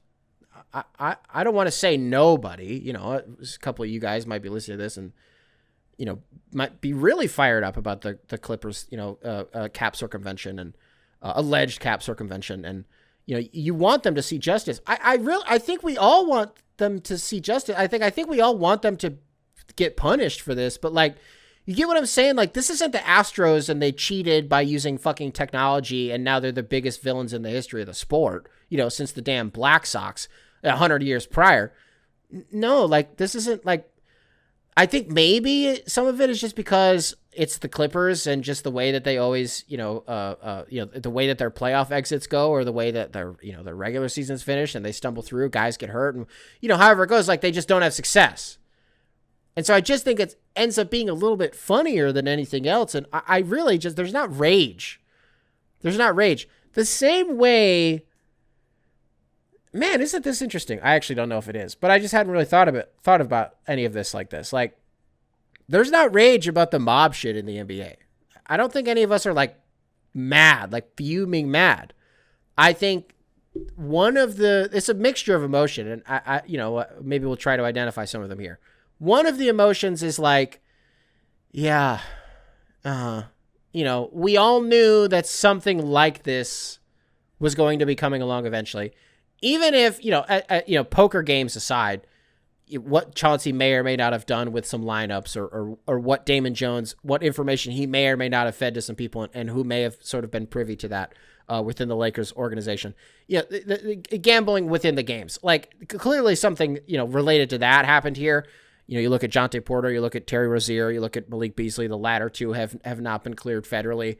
I don't want to say nobody. A couple of you guys might be listening to this and, might be really fired up about the Clippers, cap circumvention and alleged cap circumvention. And, you want them to see justice. I think we all want them to see justice. I think we all want them to get punished for this, but like, you get what I'm saying? Like, this isn't the Astros and they cheated by using fucking technology and now they're the biggest villains in the history of the sport, since the damn Black Sox 100 years prior. No, like, this isn't like, I think maybe some of it is just because it's the Clippers and just the way that they always, the way that their playoff exits go or the way that their regular season's finished and they stumble through, guys get hurt and, however it goes, like they just don't have success. And so I just think it ends up being a little bit funnier than anything else. And I really just, there's not rage. The same way, man, isn't this interesting? I actually don't know if it is, but I just hadn't really thought about any of this like this. Like, there's not rage about the mob shit in the NBA. I don't think any of us are like mad, like fuming mad. I think it's a mixture of emotion. And I maybe we'll try to identify some of them here. One of the emotions is like, yeah, we all knew that something like this was going to be coming along eventually. Even if, poker games aside, what Chauncey may or may not have done with some lineups or what Damon Jones, what information he may or may not have fed to some people and who may have sort of been privy to that within the Lakers organization. The gambling within the games. Like, clearly something, related to that happened here. You look at Jonte Porter, you look at Terry Rozier, you look at Malik Beasley. The latter two have not been cleared federally.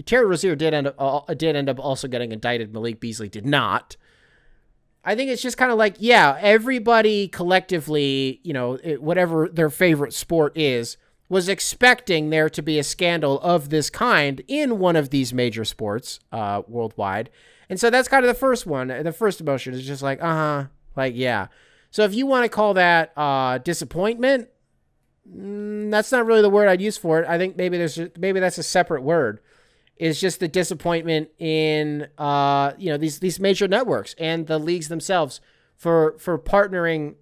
Terry Rozier did end up also getting indicted. Malik Beasley did not. I think it's just kind of like, yeah, everybody collectively, whatever their favorite sport is, was expecting there to be a scandal of this kind in one of these major sports worldwide. And so that's kind of the first one. The first emotion is just like, like, yeah. So if you want to call that disappointment, that's not really the word I'd use for it. I think maybe that's a separate word. It's just the disappointment in these major networks and the leagues themselves for partnering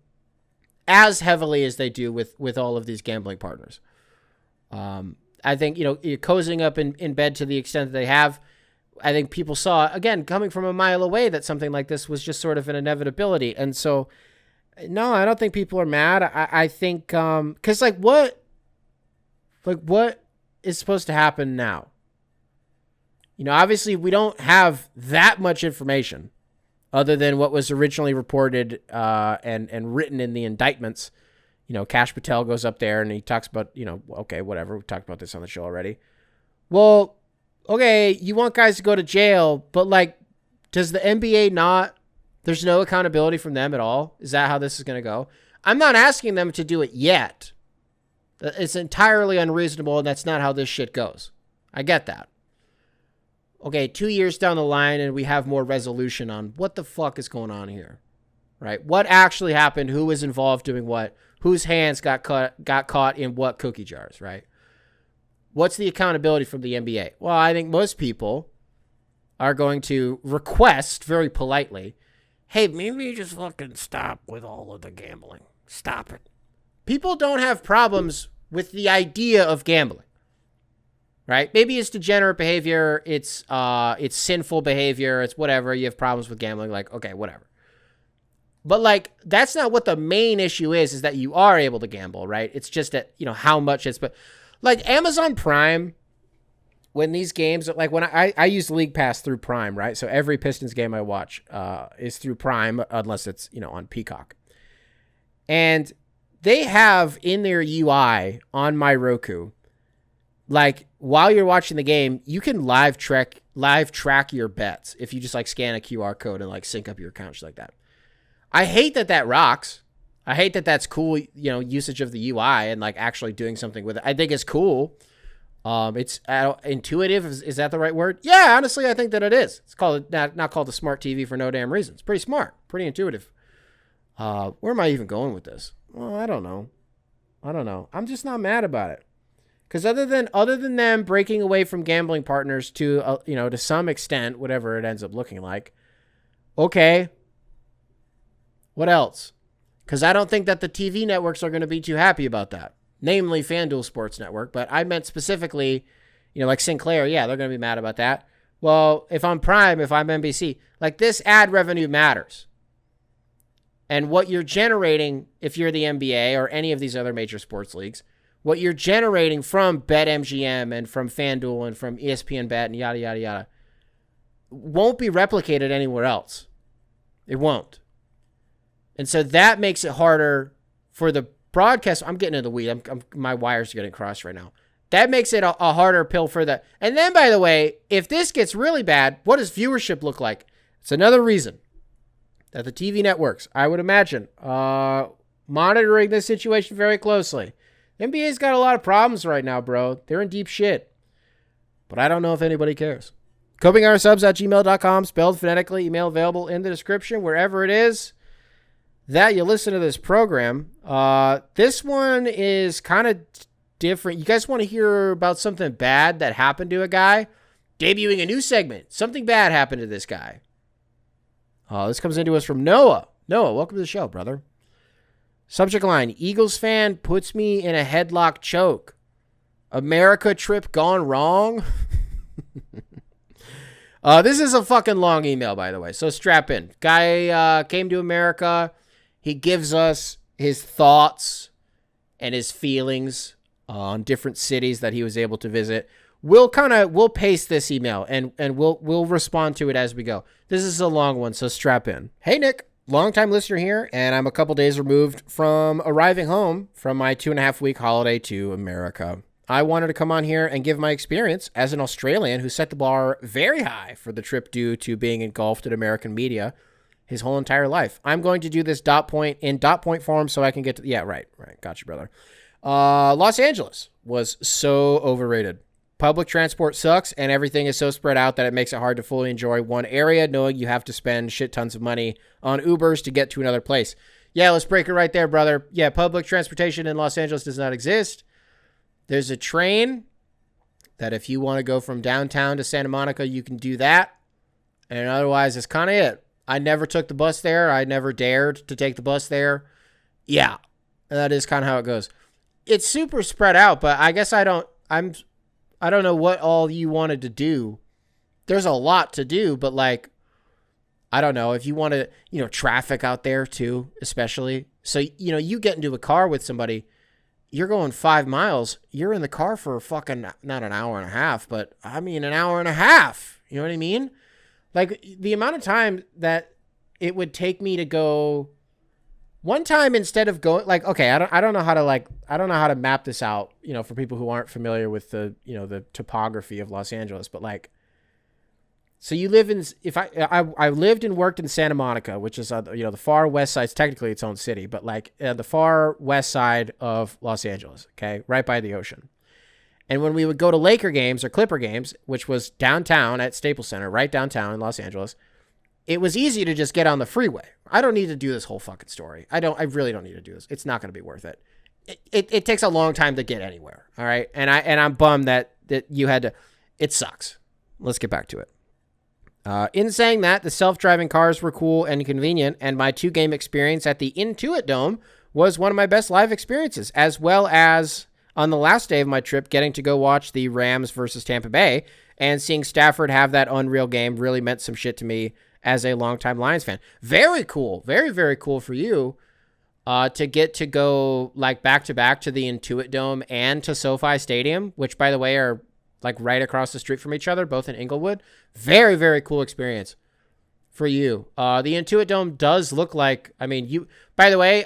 as heavily as they do with all of these gambling partners. I think cozying up in bed to the extent that they have. I think people saw, again, coming from a mile away, that something like this was just sort of an inevitability. And so, no, I don't think people are mad. I think, cause what is supposed to happen now? Obviously we don't have that much information other than what was originally reported, and written in the indictments. Kash Patel goes up there and he talks about, okay, whatever. We talked about this on the show already. Well, Okay, you want guys to go to jail, but like, does the NBA not, there's no accountability from them at all? Is that how this is going to go? I'm not asking them to do it yet. It's entirely unreasonable, and that's not how this shit goes. I get that. Okay, 2 years down the line, and we have more resolution on what the fuck is going on here, right? What actually happened? Who was involved doing what? Whose hands got caught in what cookie jars, right? What's the accountability from the NBA? Well, I think most people are going to request very politely, hey, maybe you just fucking stop with all of the gambling. Stop it. People don't have problems with the idea of gambling, right? Maybe it's degenerate behavior. It's sinful behavior. It's whatever. You have problems with gambling. Like, okay, whatever. But like, that's not what the main issue is that you are able to gamble, right? It's just that, how much it's, but like Amazon Prime, when these games, like when I use League Pass through Prime, right? So every Pistons game I watch is through Prime, unless it's, on Peacock. And they have in their UI on my Roku, like while you're watching the game, you can live track your bets if you just like scan a QR code and like sync up your account, shit like that. I hate that rocks. I hate that that's cool, usage of the UI and like actually doing something with it. I think it's cool. It's intuitive. Is that the right word? Yeah, honestly, I think that it is. It's called not called the smart TV for no damn reason. It's pretty smart, pretty intuitive. Where am I even going with this? Well, I don't know. I'm just not mad about it. Because other than them breaking away from gambling partners to to some extent, whatever it ends up looking like, okay. What else? Because I don't think that the TV networks are going to be too happy about that. Namely FanDuel Sports Network. But I meant specifically, like Sinclair. Yeah, they're going to be mad about that. Well, if I'm Prime, if I'm NBC, like this ad revenue matters. And what you're generating, if you're the NBA or any of these other major sports leagues, what you're generating from BetMGM and from FanDuel and from ESPN Bet and yada, yada, yada, won't be replicated anywhere else. It won't. And so that makes it harder for the broadcast. I'm getting into the weed. My wires are getting crossed right now. That makes it a harder pill for the. And then, by the way, if this gets really bad, what does viewership look like? It's another reason that the TV networks, I would imagine, monitoring this situation very closely. The NBA's got a lot of problems right now, bro. They're in deep shit. But I don't know if anybody cares. copinghoursubs@gmail.com, spelled phonetically. Email available in the description, wherever it is that you listen to this program. This one is kind of different. You guys want to hear about something bad that happened to a guy? Debuting a new segment. Something bad happened to this guy. This comes into us from Noah. Noah, welcome to the show, brother. Subject line, Eagles fan puts me in a headlock choke. America trip gone wrong? This is a fucking long email, by the way, so strap in. Guy came to America. He gives us his thoughts and his feelings on different cities that he was able to visit. We'll paste this email and we'll respond to it as we go. This is a long one, so strap in. Hey, Nick, longtime listener here, and I'm a couple days removed from arriving home from my 2.5-week holiday to America. I wanted to come on here and give my experience as an Australian who set the bar very high for the trip due to being engulfed in American media his whole entire life. I'm going to do this dot point form so I can get to... Yeah, right. Got you, brother. Los Angeles was so overrated. Public transport sucks, and everything is so spread out that it makes it hard to fully enjoy one area, knowing you have to spend shit tons of money on Ubers to get to another place. Yeah, let's break it right there, brother. Yeah, public transportation in Los Angeles does not exist. There's a train that if you want to go from downtown to Santa Monica, you can do that. And otherwise, it's kind of it. I never took the bus there. I never dared to take the bus there. Yeah, that is kind of how it goes. It's super spread out, but I guess I don't know what all you wanted to do. There's a lot to do, but like, I don't know if you want to, traffic out there too, especially. So, you get into a car with somebody, you're going 5 miles. You're in the car for fucking, not an hour and a half, but I mean, an hour and a half. You know what I mean? Like the amount of time that it would take me to go One time, instead of going like, okay, I don't know how to I don't know how to map this out, for people who aren't familiar with the topography of Los Angeles, but like, so you live in, if I lived and worked in Santa Monica, which is, the far west side. It's technically its own city, but like the far west side of Los Angeles, okay, right by the ocean. And when we would go to Laker games or Clipper games, which was downtown at Staples Center, right downtown in Los Angeles, it was easy to just get on the freeway. I don't need to do this whole fucking story. I really don't need to do this. It's not going to be worth it. It takes a long time to get anywhere. All right. And I'm bummed that you had to, it sucks. Let's get back to it. In saying that, the self-driving cars were cool and convenient, and my 2-game experience at the Intuit Dome was one of my best live experiences, as well as on the last day of my trip, getting to go watch the Rams versus Tampa Bay, and seeing Stafford have that unreal game really meant some shit to me as a longtime Lions fan. Very cool. Very, very cool for you to get to go like back-to-back to the Intuit Dome and to SoFi Stadium, which, by the way, are like right across the street from each other, both in Inglewood. Very, very cool experience for you. The Intuit Dome does look like, by the way,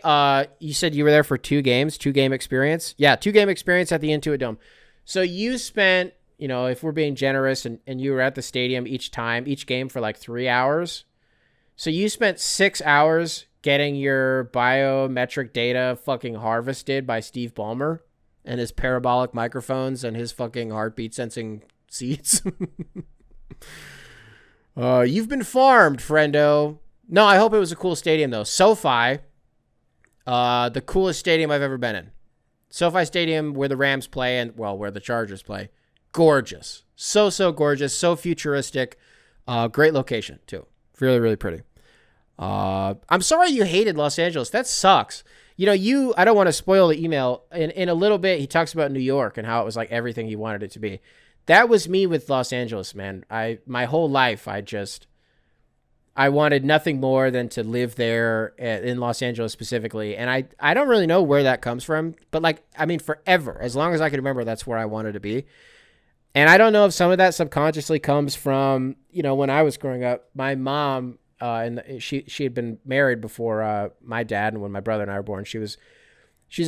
you said you were there for 2 games, 2-game experience. Yeah, 2-game experience at the Intuit Dome. So you spent, if we're being generous and you were at the stadium each game for like 3 hours. So you spent 6 hours getting your biometric data fucking harvested by Steve Ballmer and his parabolic microphones and his fucking heartbeat sensing seats. You've been farmed, friendo. No, I hope it was a cool stadium, though. SoFi, the coolest stadium I've ever been in. SoFi Stadium, where the Rams play and, well, where the Chargers play. Gorgeous. So gorgeous. So futuristic. Great location, too. Really, really pretty. I'm sorry you hated Los Angeles. That sucks. I don't want to spoil the email. In a little bit, he talks about New York and how it was like everything he wanted it to be. That was me with Los Angeles, man. My whole life, I wanted nothing more than to live there in Los Angeles specifically. And I don't really know where that comes from, but forever, as long as I can remember, that's where I wanted to be. And I don't know if some of that subconsciously comes from, when I was growing up, my mom, and she had been married before my dad, and when my brother and I were born, she was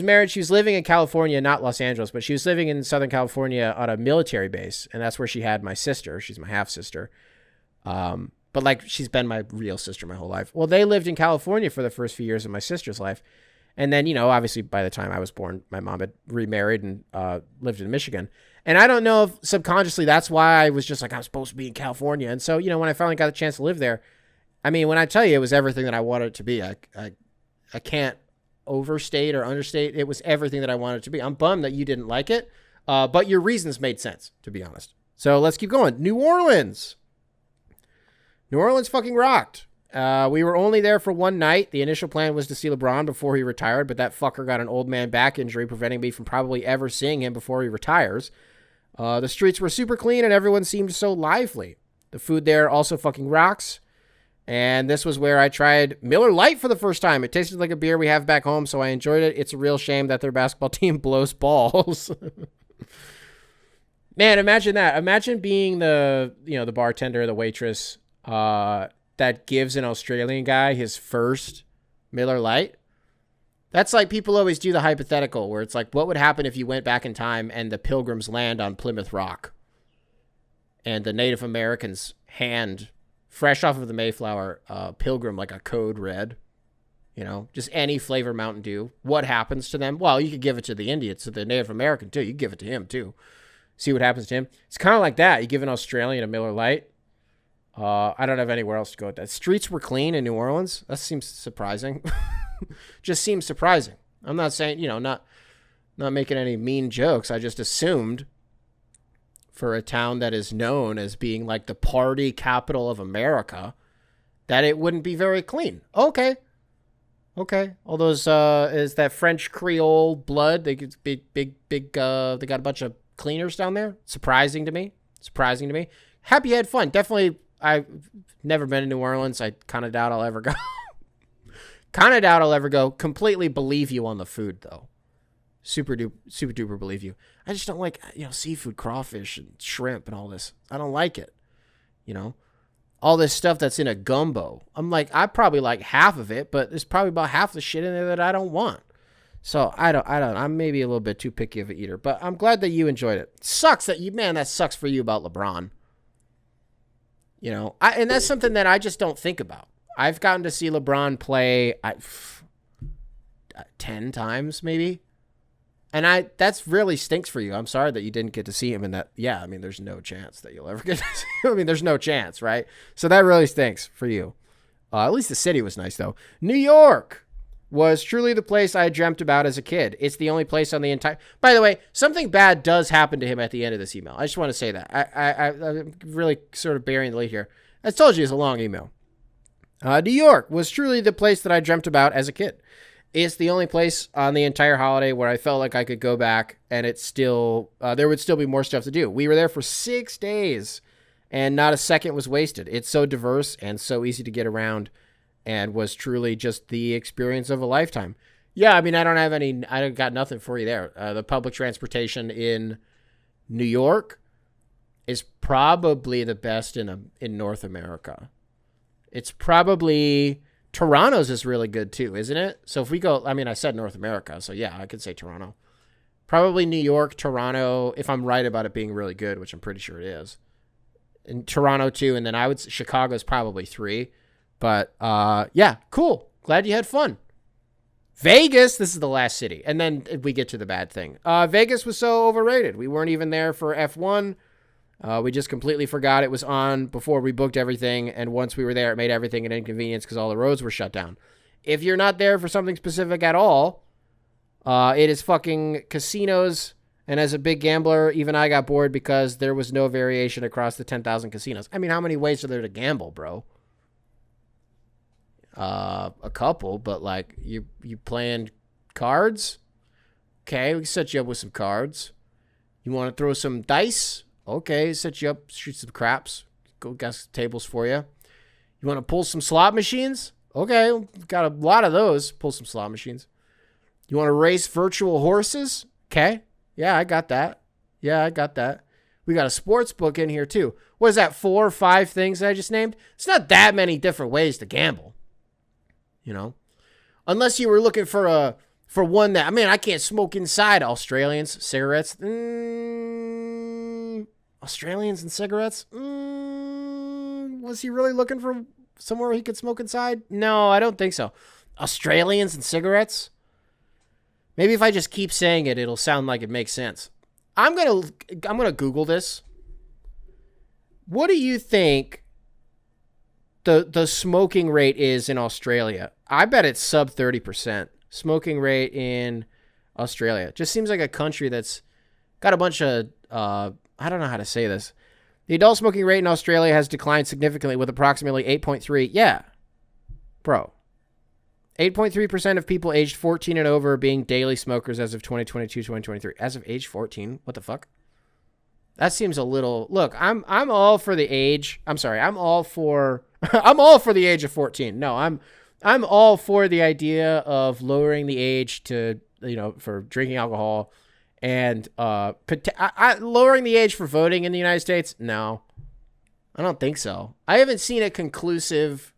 married. She was living in California, not Los Angeles, but she was living in Southern California on a military base, and that's where she had my sister. She's my half sister, but like she's been my real sister my whole life. Well, they lived in California for the first few years of my sister's life, and then obviously by the time I was born, my mom had remarried and lived in Michigan. And I don't know if subconsciously that's why I was just like, I'm supposed to be in California. And so when I finally got a chance to live there. When I tell you it was everything that I wanted it to be, I can't overstate or understate. It was everything that I wanted it to be. I'm bummed that you didn't like it, but your reasons made sense, to be honest. So let's keep going. New Orleans. New Orleans fucking rocked. We were only there for one night. The initial plan was to see LeBron before he retired, but that fucker got an old man back injury, preventing me from probably ever seeing him before he retires. The streets were super clean and everyone seemed so lively. The food there also fucking rocks. And this was where I tried Miller Lite for the first time. It tasted like a beer we have back home, so I enjoyed it. It's a real shame that their basketball team blows balls. Man, imagine that. Imagine being the bartender, the waitress that gives an Australian guy his first Miller Lite. That's like people always do the hypothetical where it's like, what would happen if you went back in time and the Pilgrims land on Plymouth Rock and the Native Americans hand fresh off of the Mayflower, Pilgrim, like a Code Red, just any flavor Mountain Dew. What happens to them? Well, you could give it to the Indians, to the Native American too. You could give it to him too. See what happens to him. It's kind of like that. You give an Australian a Miller Lite. I don't have anywhere else to go with that. Streets were clean in New Orleans. That seems surprising. Just seems surprising. I'm not saying, not making any mean jokes. I just assumed for a town that is known as being like the party capital of America, that it wouldn't be very clean. Okay. All those, is that French Creole blood? They get big, they got a bunch of cleaners down there. Surprising to me. Happy you had fun. Definitely. I've never been to New Orleans. I kind of doubt I'll ever go. Completely believe you on the food though. Super duper believe you. I just don't like, seafood, crawfish and shrimp and all this. I don't like it. all this stuff that's in a gumbo. I'm like, I probably like half of it, but there's probably about half the shit in there that I don't want. So I'm maybe a little bit too picky of an eater, but I'm glad that you enjoyed it. Sucks that that sucks for you about LeBron. You know, and that's something that I just don't think about. I've gotten to see LeBron play 10 times maybe. And that's really stinks for you. I'm sorry that you didn't get to see him in that. Yeah, I mean, there's no chance that you'll ever get to see him. I mean, there's no chance, right? So that really stinks for you. At least the city was nice, though. New York was truly the place I dreamt about as a kid. It's the only place on the entire... By the way, something bad does happen to him at the end of this email. I just want to say that. I'm really sort of burying the lead here. I told you it's a long email. New York was truly the place that I dreamt about as a kid. It's the only place on the entire holiday where I felt like I could go back and it's still... there would still be more stuff to do. We were there for 6 days and not a second was wasted. It's so diverse and so easy to get around. And was truly just the experience of a lifetime. Yeah, I mean, I got nothing for you there. The public transportation in New York is probably the best in North America. It's probably, Toronto's is really good too, isn't it? So if we go, I mean, I said North America, so yeah, I could say Toronto. Probably New York, Toronto, if I'm right about it being really good, which I'm pretty sure it is. And Toronto too, and then I would say Chicago's probably 3. But, yeah, cool. Glad you had fun. Vegas, this is the last city. And then we get to the bad thing. Vegas was so overrated. We weren't even there for F1. We just completely forgot it was on before we booked everything. And once we were there, it made everything an inconvenience because all the roads were shut down. If you're not there for something specific at all, it is fucking casinos. And as a big gambler, even I got bored because there was no variation across the 10,000 casinos. I mean, how many ways are there to gamble, bro? A couple, but like you playing cards? Okay, we can set you up with some cards. You want to throw some dice? Okay, set you up, shoot some craps. Go got some tables for you. You want to pull some slot machines? Okay, got a lot of those. Pull some slot machines. You want to race virtual horses? Okay, yeah, I got that. We got a sports book in here too. What is that, 4 or 5 things that I just named? It's not that many different ways to gamble. You know, unless you were looking for one that, I mean, I can't smoke inside. Australians, cigarettes. Australians and cigarettes. Was he really looking for somewhere he could smoke inside? No, I don't think so. Australians and cigarettes. Maybe if I just keep saying it, it'll sound like it makes sense. I'm gonna Google this. What do you think the smoking rate is in Australia? I bet it's sub 30%. Smoking rate in Australia. Just seems like a country that's got a bunch of, I don't know how to say this. The adult smoking rate in Australia has declined significantly with approximately 8.3. Yeah. Bro. 8.3% of people aged 14 and over being daily smokers as of 2022, 2023. As of age 14? What the fuck? That seems a little... Look, I'm all for the age. I'm sorry. I'm all for the age of 14. No, I'm all for the idea of lowering the age to, for drinking alcohol and lowering the age for voting in the United States. No, I don't think so. I haven't seen a conclusive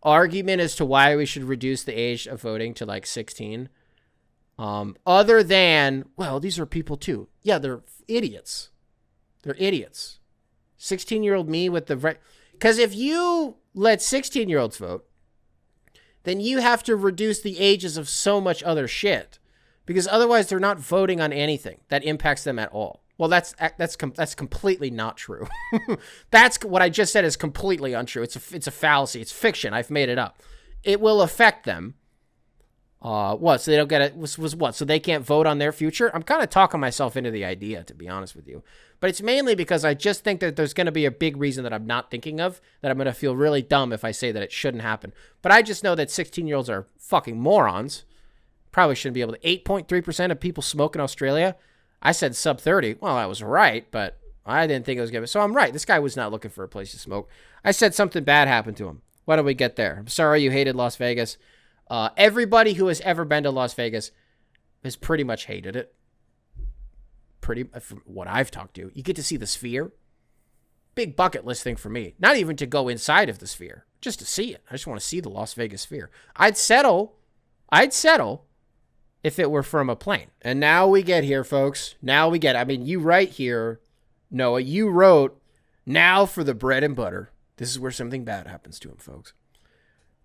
argument as to why we should reduce the age of voting to like 16. Other than, well, these are people too. Yeah, they're idiots. 16-year-old me with the right. Because if you let 16-year-olds vote, then you have to reduce the ages of so much other shit, because otherwise they're not voting on anything that impacts them at all. Well, that's completely not true. That's what I just said is completely untrue. It's a fallacy. It's fiction. I've made it up. It will affect them. What? So they don't get it? Was what? So they can't vote on their future? I'm kind of talking myself into the idea, to be honest with you. But it's mainly because I just think that there's going to be a big reason that I'm not thinking of, that I'm going to feel really dumb if I say that it shouldn't happen. But I just know that 16-year-olds are fucking morons. Probably shouldn't be able to. 8.3% of people smoke in Australia. I said sub 30. Well, I was right, but I didn't think it was going to. So I'm right. This guy was not looking for a place to smoke. I said something bad happened to him. Why did we get there? I'm sorry you hated Las Vegas. Everybody who has ever been to Las Vegas has pretty much hated it. From what I've talked to. You get to see the Sphere. big bucket list thing for me. Not even to go inside of the Sphere, just to see it. I just want to see the Las Vegas Sphere. I'd settle if it were from a plane. And now we get here, folks. Now we get, I mean, you write here, Noah, you wrote, now for the bread and butter. This is where something bad happens to him, folks.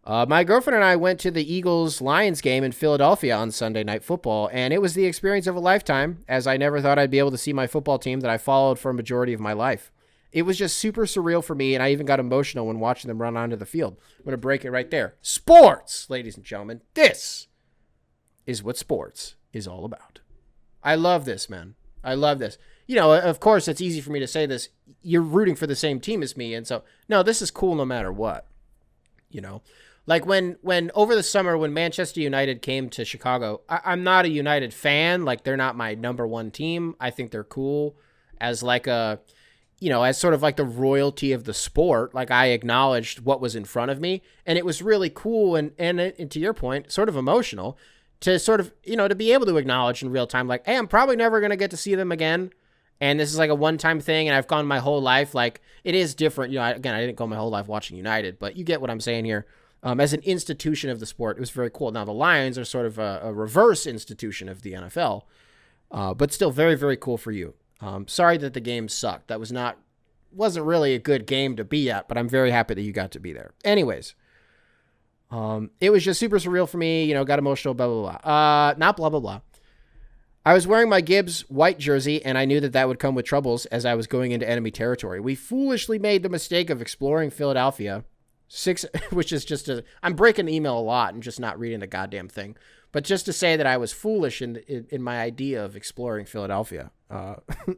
My girlfriend and I went to the Eagles-Lions game in Philadelphia on Sunday Night Football, and it was the experience of a lifetime, as I never thought I'd be able to see my football team that I followed for a majority of my life. It was just super surreal for me, and I even got emotional when watching them run onto the field. I'm going to break it right there. Sports, ladies and gentlemen. This is what sports is all about. I love this, man. I love this. You know, of course, it's easy for me to say this. You're rooting for the same team as me, and so, no, this is cool no matter what, you know. Like when over the summer, when Manchester United came to Chicago, I'm not a United fan. Like, they're not my number one team. I think they're cool as like a, you know, as sort of like the royalty of the sport. Like, I acknowledged what was in front of me, and it was really cool and to your point, sort of emotional to sort of, you know, to be able to acknowledge in real time, like, hey, I'm probably never going to get to see them again. And this is like a one-time thing, and I've gone my whole life. Like, it is different. You know, I didn't go my whole life watching United, but you get what I'm saying here. As an institution of the sport, it was very cool. Now, the Lions are sort of a reverse institution of the NFL, but still very, very cool for you. Sorry that the game sucked. That wasn't really a good game to be at, but I'm very happy that you got to be there. Anyways, it was just super surreal for me, you know, got emotional, blah, blah, blah. Not blah, blah, blah. I was wearing my Gibbs white jersey, and I knew that would come with troubles as I was going into enemy territory. We foolishly made the mistake of exploring Philadelphia. Which is just I'm breaking the email a lot and just not reading the goddamn thing. But just to say that I was foolish in my idea of exploring Philadelphia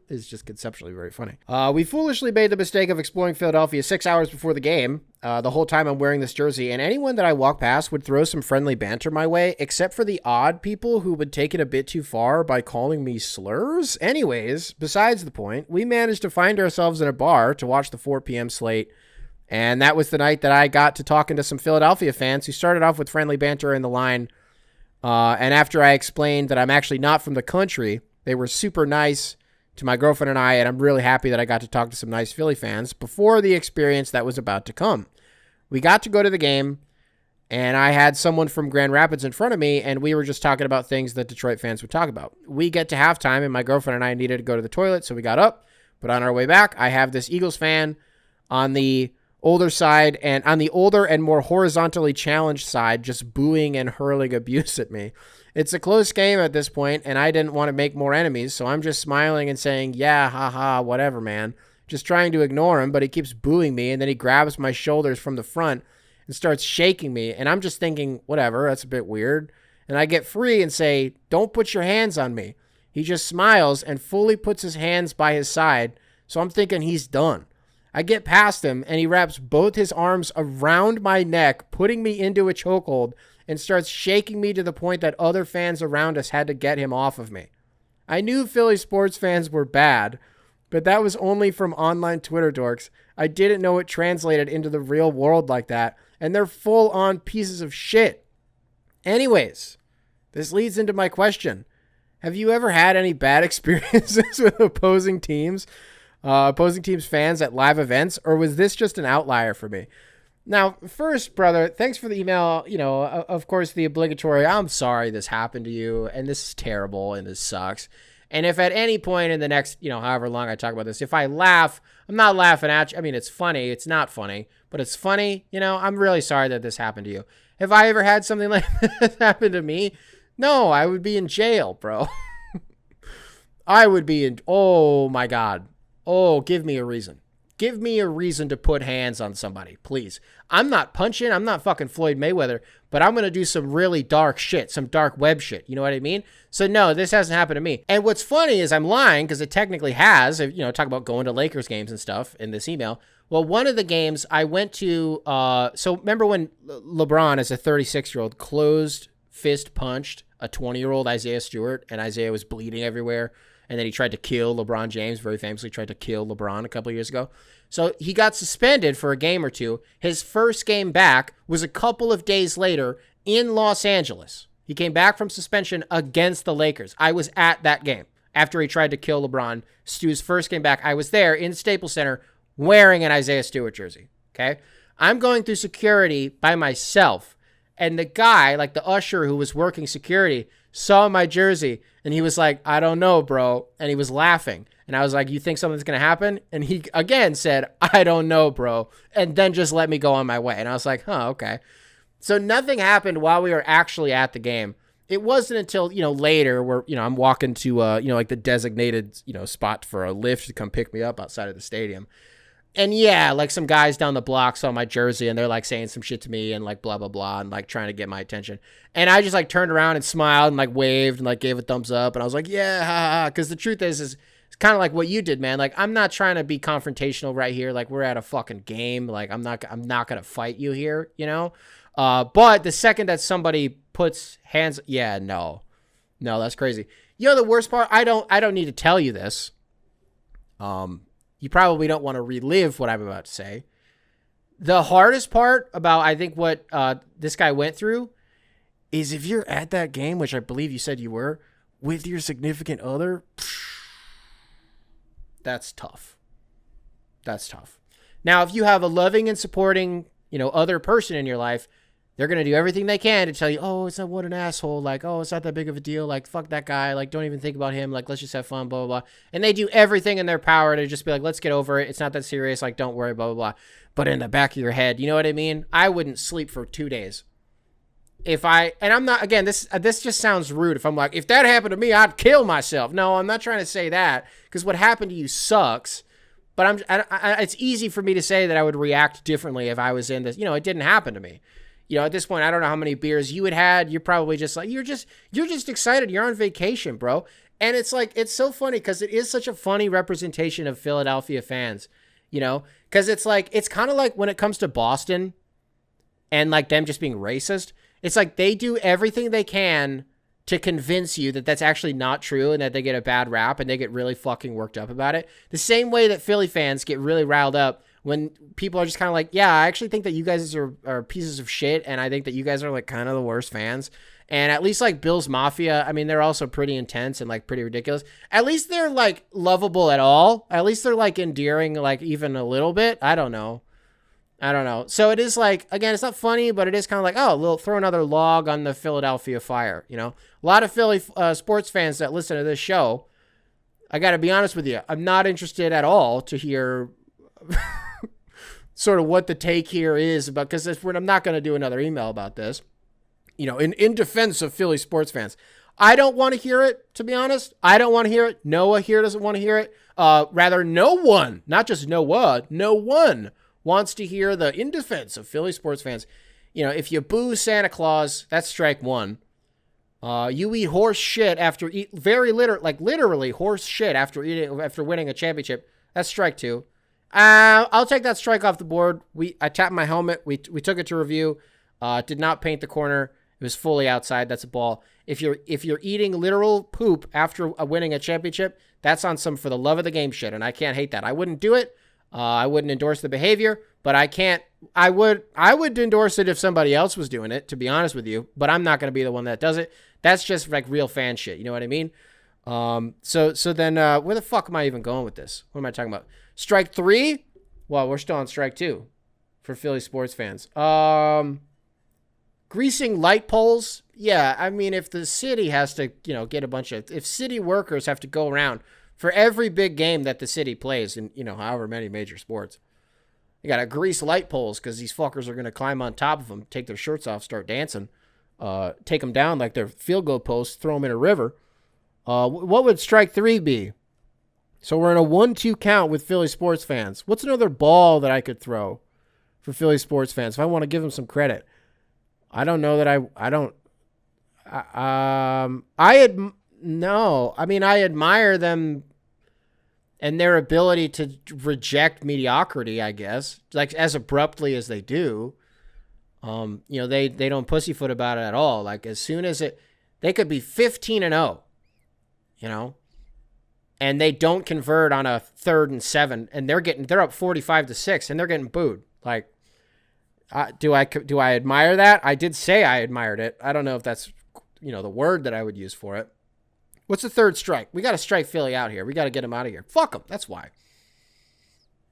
is just conceptually very funny. We foolishly made the mistake of exploring Philadelphia 6 hours before the game. The whole time I'm wearing this jersey, and anyone that I walk past would throw some friendly banter my way, except for the odd people who would take it a bit too far by calling me slurs. Anyways, besides the point, we managed to find ourselves in a bar to watch the 4 p.m. slate. And that was the night that I got to talking to some Philadelphia fans who started off with friendly banter in the line. And after I explained that I'm actually not from the country, they were super nice to my girlfriend and I, and I'm really happy that I got to talk to some nice Philly fans before the experience that was about to come. We got to go to the game, and I had someone from Grand Rapids in front of me, and we were just talking about things that Detroit fans would talk about. We get to halftime, and my girlfriend and I needed to go to the toilet, so we got up. But on our way back, I have this Eagles fan on the older side, and on the older and more horizontally challenged side, just booing and hurling abuse at me. It's a close game at this point, and I didn't want to make more enemies, so I'm just smiling and saying, yeah, haha, whatever, man. Just trying to ignore him, but he keeps booing me, and then he grabs my shoulders from the front and starts shaking me, and I'm just thinking, whatever, that's a bit weird. And I get free and say, don't put your hands on me. He just smiles and fully puts his hands by his side, so I'm thinking he's done. I get past him, and he wraps both his arms around my neck, putting me into a chokehold, and starts shaking me to the point that other fans around us had to get him off of me. I knew Philly sports fans were bad, but that was only from online Twitter dorks. I didn't know it translated into the real world like that, and they're full-on pieces of shit. Anyways, this leads into my question. Have you ever had any bad experiences with opposing teams fans at live events, or was this just an outlier for me? Now, first, brother, thanks for the email. You know, of course, the obligatory, I'm sorry this happened to you, and this is terrible, and this sucks. And if at any point in the next, you know, however long I talk about this, if I laugh, I'm not laughing at you. I mean, it's funny. It's not funny, but it's funny. You know, I'm really sorry that this happened to you. Have I ever had something like this happen to me? No, I would be in jail, bro. I would be in, oh my God. Oh, give me a reason. Give me a reason to put hands on somebody, please. I'm not punching. I'm not fucking Floyd Mayweather, but I'm going to do some really dark shit, some dark web shit. You know what I mean? So no, this hasn't happened to me. And what's funny is I'm lying because it technically has, you know, talk about going to Lakers games and stuff in this email. Well, one of the games I went to, so remember when LeBron as a 36-year-old closed fist punched a 20-year-old Isaiah Stewart, and Isaiah was bleeding everywhere. And then he tried to kill LeBron James, very famously tried to kill LeBron a couple of years ago. So he got suspended for a game or two. His first game back was a couple of days later in Los Angeles. He came back from suspension against the Lakers. I was at that game after he tried to kill LeBron. Stu's first game back. I was there in Staples Center wearing an Isaiah Stewart jersey. Okay. I'm going through security by myself. And the guy, like the usher who was working security, saw my jersey and he was like, I don't know, bro. And he was laughing. And I was like, you think something's going to happen? And he again said, I don't know, bro. And then just let me go on my way. And I was like, huh, okay. So nothing happened while we were actually at the game. It wasn't until, later where, I'm walking to, like the designated, spot for a lift to come pick me up outside of the stadium. And yeah, like some guys down the block saw my jersey and they're like saying some shit to me and like blah, blah, blah, and like trying to get my attention. And I just like turned around and smiled and like waved and like gave a thumbs up. And I was like, yeah, ha, ha. Because the truth is it's kind of like what you did, man. Like, I'm not trying to be confrontational right here. Like, we're at a fucking game. Like, I'm not going to fight you here, But the second that somebody puts hands, yeah, no, that's crazy. The worst part, I don't need to tell you this. You probably don't want to relive what I'm about to say. The hardest part about, I think, what this guy went through is if you're at that game, which I believe you said you were, with your significant other, that's tough. That's tough. Now, if you have a loving and supporting, other person in your life, they're going to do everything they can to tell you, oh, it's not what an asshole. Like, oh, it's not that big of a deal. Like, fuck that guy. Like, don't even think about him. Like, let's just have fun, blah, blah, blah. And they do everything in their power to just be like, let's get over it. It's not that serious. Like, don't worry, blah, blah, blah. But in the back of your head, you know what I mean? I wouldn't sleep for 2 days. And I'm not, again, this just sounds rude. If I'm like, if that happened to me, I'd kill myself. No, I'm not trying to say that because what happened to you sucks. But it's easy for me to say that I would react differently if I was in this. It didn't happen to me. At this point, I don't know how many beers you had. You're probably just like, you're just excited. You're on vacation, bro. And it's like, it's so funny because it is such a funny representation of Philadelphia fans, because it's like, it's kind of like when it comes to Boston and like them just being racist. It's like they do everything they can to convince you that that's actually not true and that they get a bad rap and they get really fucking worked up about it. The same way that Philly fans get really riled up when people are just kind of like, yeah, I actually think that you guys are pieces of shit, and I think that you guys are like kind of the worst fans. And at least like Bills Mafia, I mean, they're also pretty intense and like pretty ridiculous. At least they're like lovable at all. At least they're like endearing, like even a little bit. I don't know. So it is like, again, it's not funny, but it is kind of like, oh, throw another log on the Philadelphia fire. A lot of Philly sports fans that listen to this show, I got to be honest with you, I'm not interested at all to hear sort of what the take here is about, because I'm not going to do another email about this, in defense of Philly sports fans. I don't want to hear it, to be honest. I don't want to hear it. Noah here doesn't want to hear it. Rather, no one, not just Noah, no one wants to hear in defense of Philly sports fans. If you boo Santa Claus, that's strike one. You eat horse shit literally horse shit after winning a championship. That's strike two. I'll take that strike off the board. I tapped my helmet. We took it to review. Did not paint the corner. It was fully outside. That's a ball. If you're eating literal poop after winning a championship, that's on some for the love of the game shit, and I can't hate that. I wouldn't do it. I wouldn't endorse the behavior, but I would endorse it if somebody else was doing it, to be honest with you, but I'm not going to be the one that does it. That's just like real fan shit. You know what I mean? So then where the fuck am I even going with this? What am I talking about? Strike three? Well, we're still on strike two for Philly sports fans. Greasing light poles. Yeah. I mean, if the city has to, get if city workers have to go around for every big game that the city plays in, however many major sports, you got to grease light poles because these fuckers are going to climb on top of them, take their shirts off, start dancing, take them down like they're field goal posts, throw them in a river. What would strike three be? So we're in a 1-2 count with Philly sports fans. What's another ball that I could throw for Philly sports fans if I want to give them some credit? I don't know that I admire them and their ability to reject mediocrity, I guess, like as abruptly as they do. They don't pussyfoot about it at all. Like as soon as they could be 15-0, and they don't convert on a 3rd and 7, and they're up 45-6, and they're getting booed. Like, do I admire that? I did say I admired it. I don't know if that's the word that I would use for it. What's the third strike? We got to strike Philly out here. We got to get them out of here. Fuck them. That's why.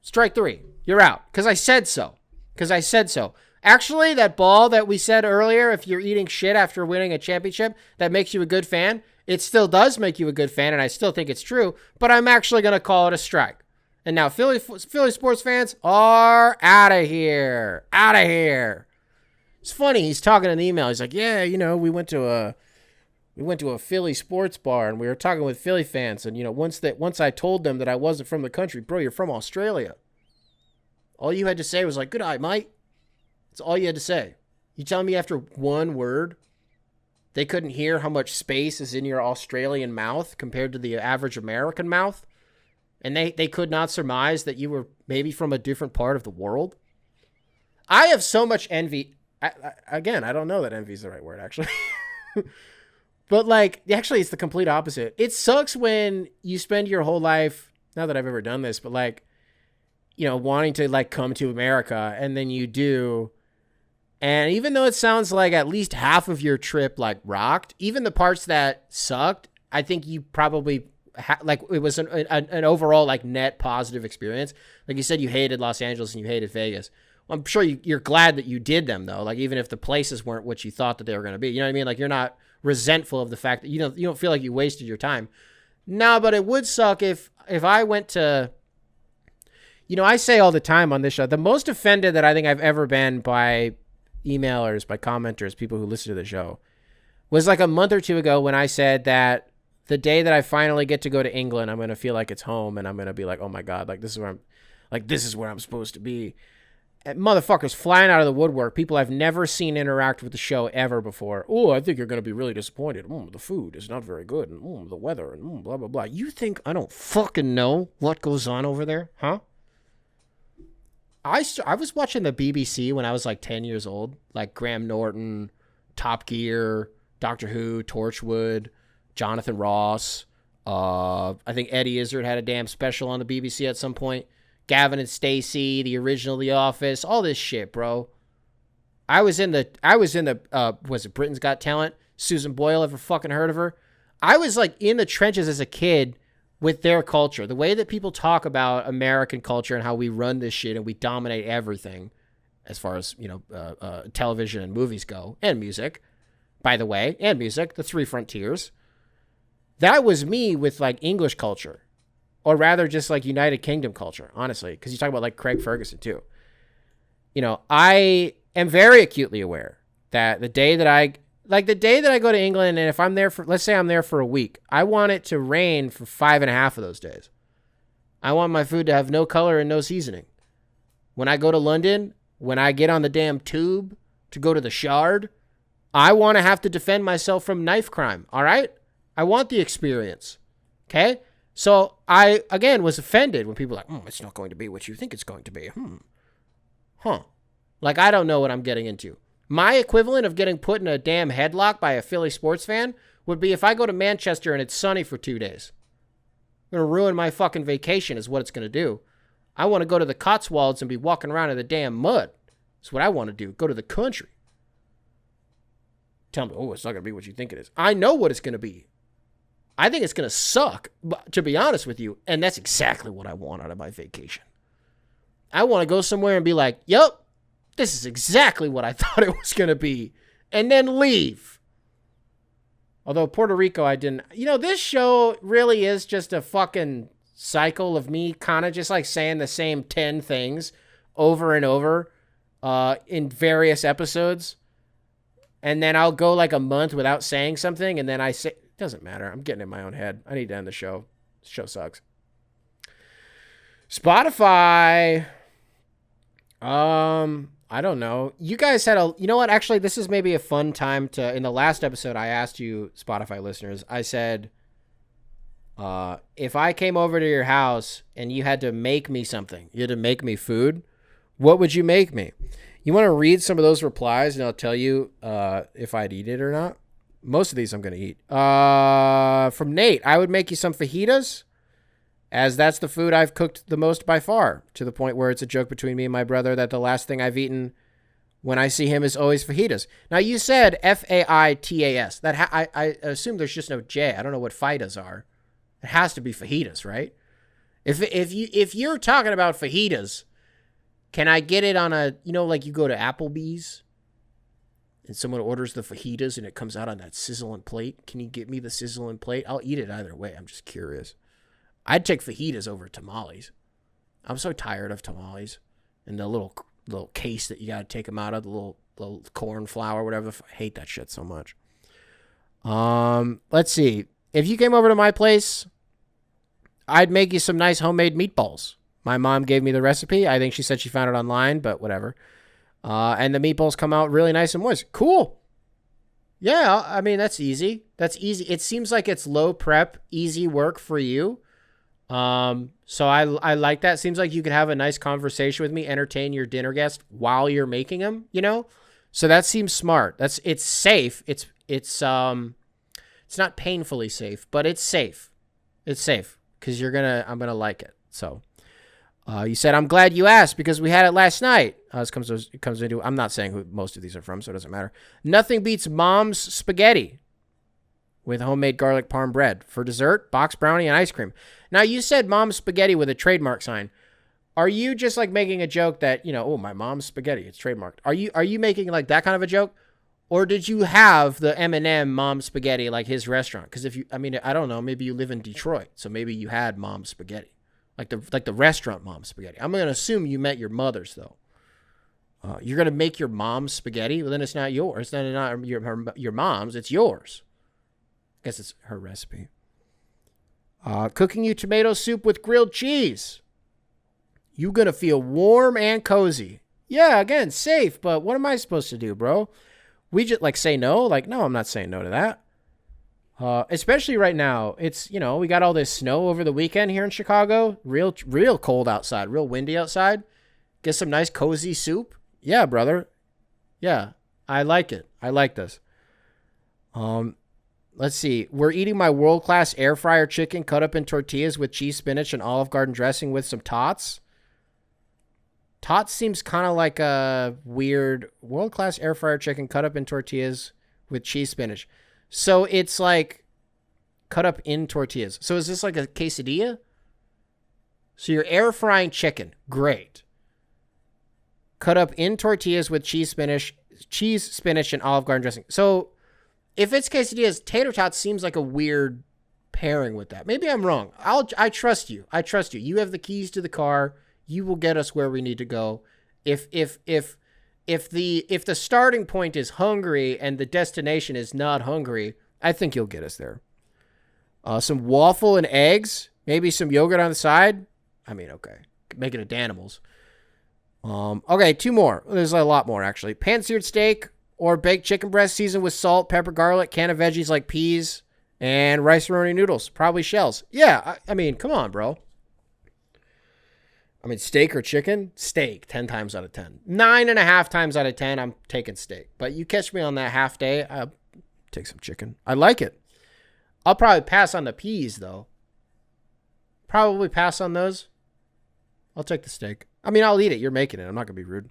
Strike 3. You're out. Because I said so. Actually, that ball that we said earlier, if you're eating shit after winning a championship, that makes you a good fan. It still does make you a good fan, and I still think it's true, but I'm actually going to call it a strike. And now Philly sports fans are out of here. Out of here. It's funny. He's talking in the email. He's like, yeah, we went to a Philly sports bar, and we were talking with Philly fans, and, once I told them that I wasn't from the country, bro, you're from Australia. All you had to say was like, good eye, mate. That's all you had to say. You telling me after one word, they couldn't hear how much space is in your Australian mouth compared to the average American mouth? And they could not surmise that you were maybe from a different part of the world? I have so much envy. I don't know that envy is the right word, actually. But, actually, it's the complete opposite. It sucks when you spend your whole life, not that I've ever done this, but, wanting to, come to America, and then you do. And even though it sounds like at least half of your trip, rocked, even the parts that sucked, I think you probably, it was an overall, net positive experience. Like you said, you hated Los Angeles and you hated Vegas. Well, I'm sure you're glad that you did them, though. Even if the places weren't what you thought that they were going to be. You know what I mean? You're not resentful of the fact that you don't feel like you wasted your time. No, but it would suck if I went to, I say all the time on this show, the most offended that I think I've ever been by emailers, by commenters, people who listen to the show, was a month or two ago when I said that the day that I finally get to go to England, I'm going to feel like it's home, and I'm going to be like, oh my God, this is where I'm supposed to be. And motherfuckers flying out of the woodwork, people I've never seen interact with the show ever before. Oh, I think you're going to be really disappointed. The food is not very good, and the weather, and blah, blah, blah. You think I don't fucking know what goes on over there, huh? I was watching the BBC when I was 10 years old, Graham Norton, Top Gear, Doctor Who, Torchwood, Jonathan Ross. I think Eddie Izzard had a damn special on the BBC at some point. Gavin and Stacey, the original The Office, all this shit, bro. I was in the was it Britain's Got Talent? Susan Boyle, ever fucking heard of her? I was in the trenches as a kid with their culture, the way that people talk about American culture and how we run this shit and we dominate everything as far as, television and movies go, and music, by the way, and music, the three frontiers. That was me with English culture, or rather just United Kingdom culture, honestly, because you talk about Craig Ferguson too. I am very acutely aware that the day that I go to England, and if I'm there for, let's say I'm there for a week, I want it to rain for 5.5 of those days. I want my food to have no color and no seasoning. When I go to London, when I get on the damn tube to go to the Shard, I want to have to defend myself from knife crime, all right? I want the experience, okay? So I, again, was offended when people were like, it's not going to be what you think it's going to be. I don't know what I'm getting into. My equivalent of getting put in a damn headlock by a Philly sports fan would be if I go to Manchester and it's sunny for 2 days. I'm going to ruin my fucking vacation is what it's going to do. I want to go to the Cotswolds and be walking around in the damn mud. That's what I want to do. Go to the country. Tell me, it's not going to be what you think it is. I know what it's going to be. I think it's going to suck, to be honest with you. And that's exactly what I want out of my vacation. I want to go somewhere and be like, yep, this is exactly what I thought it was going to be. And then leave. Although Puerto Rico, I didn't. This show really is just a fucking cycle of me kind of just saying the same 10 things over and over in various episodes. And then I'll go a month without saying something. And then I say, it doesn't matter. I'm getting in my own head. I need to end the show. This show sucks. Spotify. I don't know. You guys had you know what? Actually, this is maybe a fun time to, in the last episode, I asked you, Spotify listeners, I said, if I came over to your house and you had to make me something, you had to make me food, what would you make me? You want to read some of those replies and I'll tell you, if I'd eat it or not? Most of these I'm going to eat. From Nate, I would make you some fajitas, as that's the food I've cooked the most by far, to the point where it's a joke between me and my brother that the last thing I've eaten when I see him is always fajitas. Now, you said F-A-I-T-A-S. I assume there's just no J. I don't know what fitas are. It has to be fajitas, right? If you're talking about fajitas, can I get it on a, like you go to Applebee's and someone orders the fajitas and it comes out on that sizzling plate? Can you get me the sizzling plate? I'll eat it either way. I'm just curious. I'd take fajitas over tamales. I'm so tired of tamales and the little case that you got to take them out of, the little corn flour, whatever. I hate that shit so much. Let's see. If you came over to my place, I'd make you some nice homemade meatballs. My mom gave me the recipe. I think she said she found it online, but whatever. And the meatballs come out really nice and moist. Cool. Yeah, I mean, that's easy. That's easy. It seems like it's low prep, easy work for you. So I like that. Seems like you could have a nice conversation with me, entertain your dinner guest while you're making them, So that seems smart. It's safe. It's not painfully safe, but it's safe. It's safe because I'm going to like it. So, you said, I'm glad you asked because we had it last night. It comes into, I'm not saying who most of these are from, so it doesn't matter. Nothing beats mom's spaghetti with homemade garlic parm bread. For dessert, box brownie and ice cream. Now, you said mom's spaghetti with a trademark sign. Are you just like making a joke that, oh, my mom's spaghetti, it's trademarked? Are you making like that kind of a joke? Or did you have the M&M mom's spaghetti like his restaurant? Because I don't know, maybe you live in Detroit, so maybe you had mom's spaghetti. Like the restaurant mom's spaghetti. I'm going to assume you met your mother's, though. You're going to make your mom's spaghetti? Well, then it's not yours. It's not your mom's. It's yours. I guess it's her recipe. Cooking you tomato soup with grilled cheese. You're going to feel warm and cozy. Yeah, again, safe, but what am I supposed to do, bro? We just, say no? No, I'm not saying no to that. Especially right now, it's, we got all this snow over the weekend here in Chicago. Real cold outside, real windy outside. Get some nice cozy soup. Yeah, brother. Yeah, I like it. I like this. Let's see. We're eating my world-class air fryer chicken cut up in tortillas with cheese, spinach, and Olive Garden dressing with some tots. Tots seems kind of like a weird world-class air fryer chicken cut up in tortillas with cheese, spinach. So it's like cut up in tortillas. So is this like a quesadilla? So you're air frying chicken. Great. Cut up in tortillas with cheese, spinach, and Olive Garden dressing. So if it's quesadillas, tater tots seems like a weird pairing with that. Maybe I'm wrong. I trust you. You have the keys to the car. You will get us where we need to go. If the starting point is hungry and the destination is not hungry, I think you'll get us there. Some waffle and eggs, maybe some yogurt on the side. I mean, okay, make it a Danimals. Okay, 2 more. There's a lot more actually. Pan-seared steak or baked chicken breast seasoned with salt, pepper, garlic, can of veggies like peas and rice-a-roni noodles, probably shells. Yeah, I mean, come on, bro. I mean, steak or chicken? Steak, 10 times out of 10. 9.5 times out of 10, I'm taking steak. But you catch me on that half day, I'll take some chicken. I like it. I'll probably pass on the peas, though. Probably pass on those. I'll take the steak. I mean, I'll eat it. You're making it. I'm not going to be rude.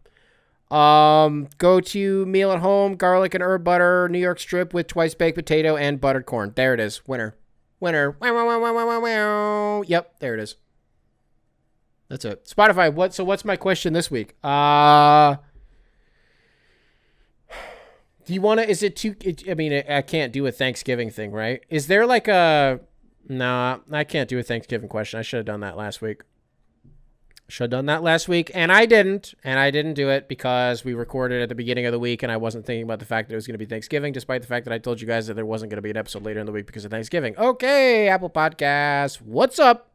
Go to meal at home, garlic and herb butter, New York strip with twice baked potato and buttered corn. There it is. Winner. Yep, there it is. That's it. Spotify, what's my question this week? Do you want to, is it too, I mean, I can't do a Thanksgiving thing, right? Is there like no, I can't do a Thanksgiving question. I should have done that last week. And I didn't do it because we recorded at the beginning of the week and I wasn't thinking about the fact that it was going to be Thanksgiving, despite the fact that I told you guys that there wasn't going to be an episode later in the week because of Thanksgiving. Okay, Apple Podcasts, what's up?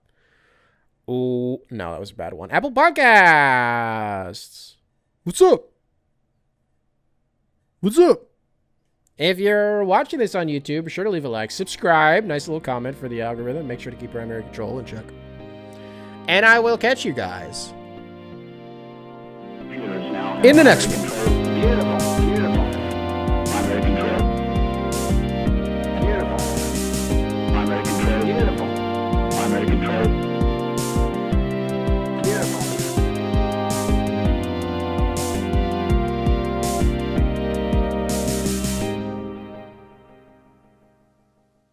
Oh, no, that was a bad one. Apple Podcasts. What's up? If you're watching this on YouTube, be sure to leave a like, subscribe, nice little comment for the algorithm. Make sure to keep primary control in check. And I will catch you guys in the next one.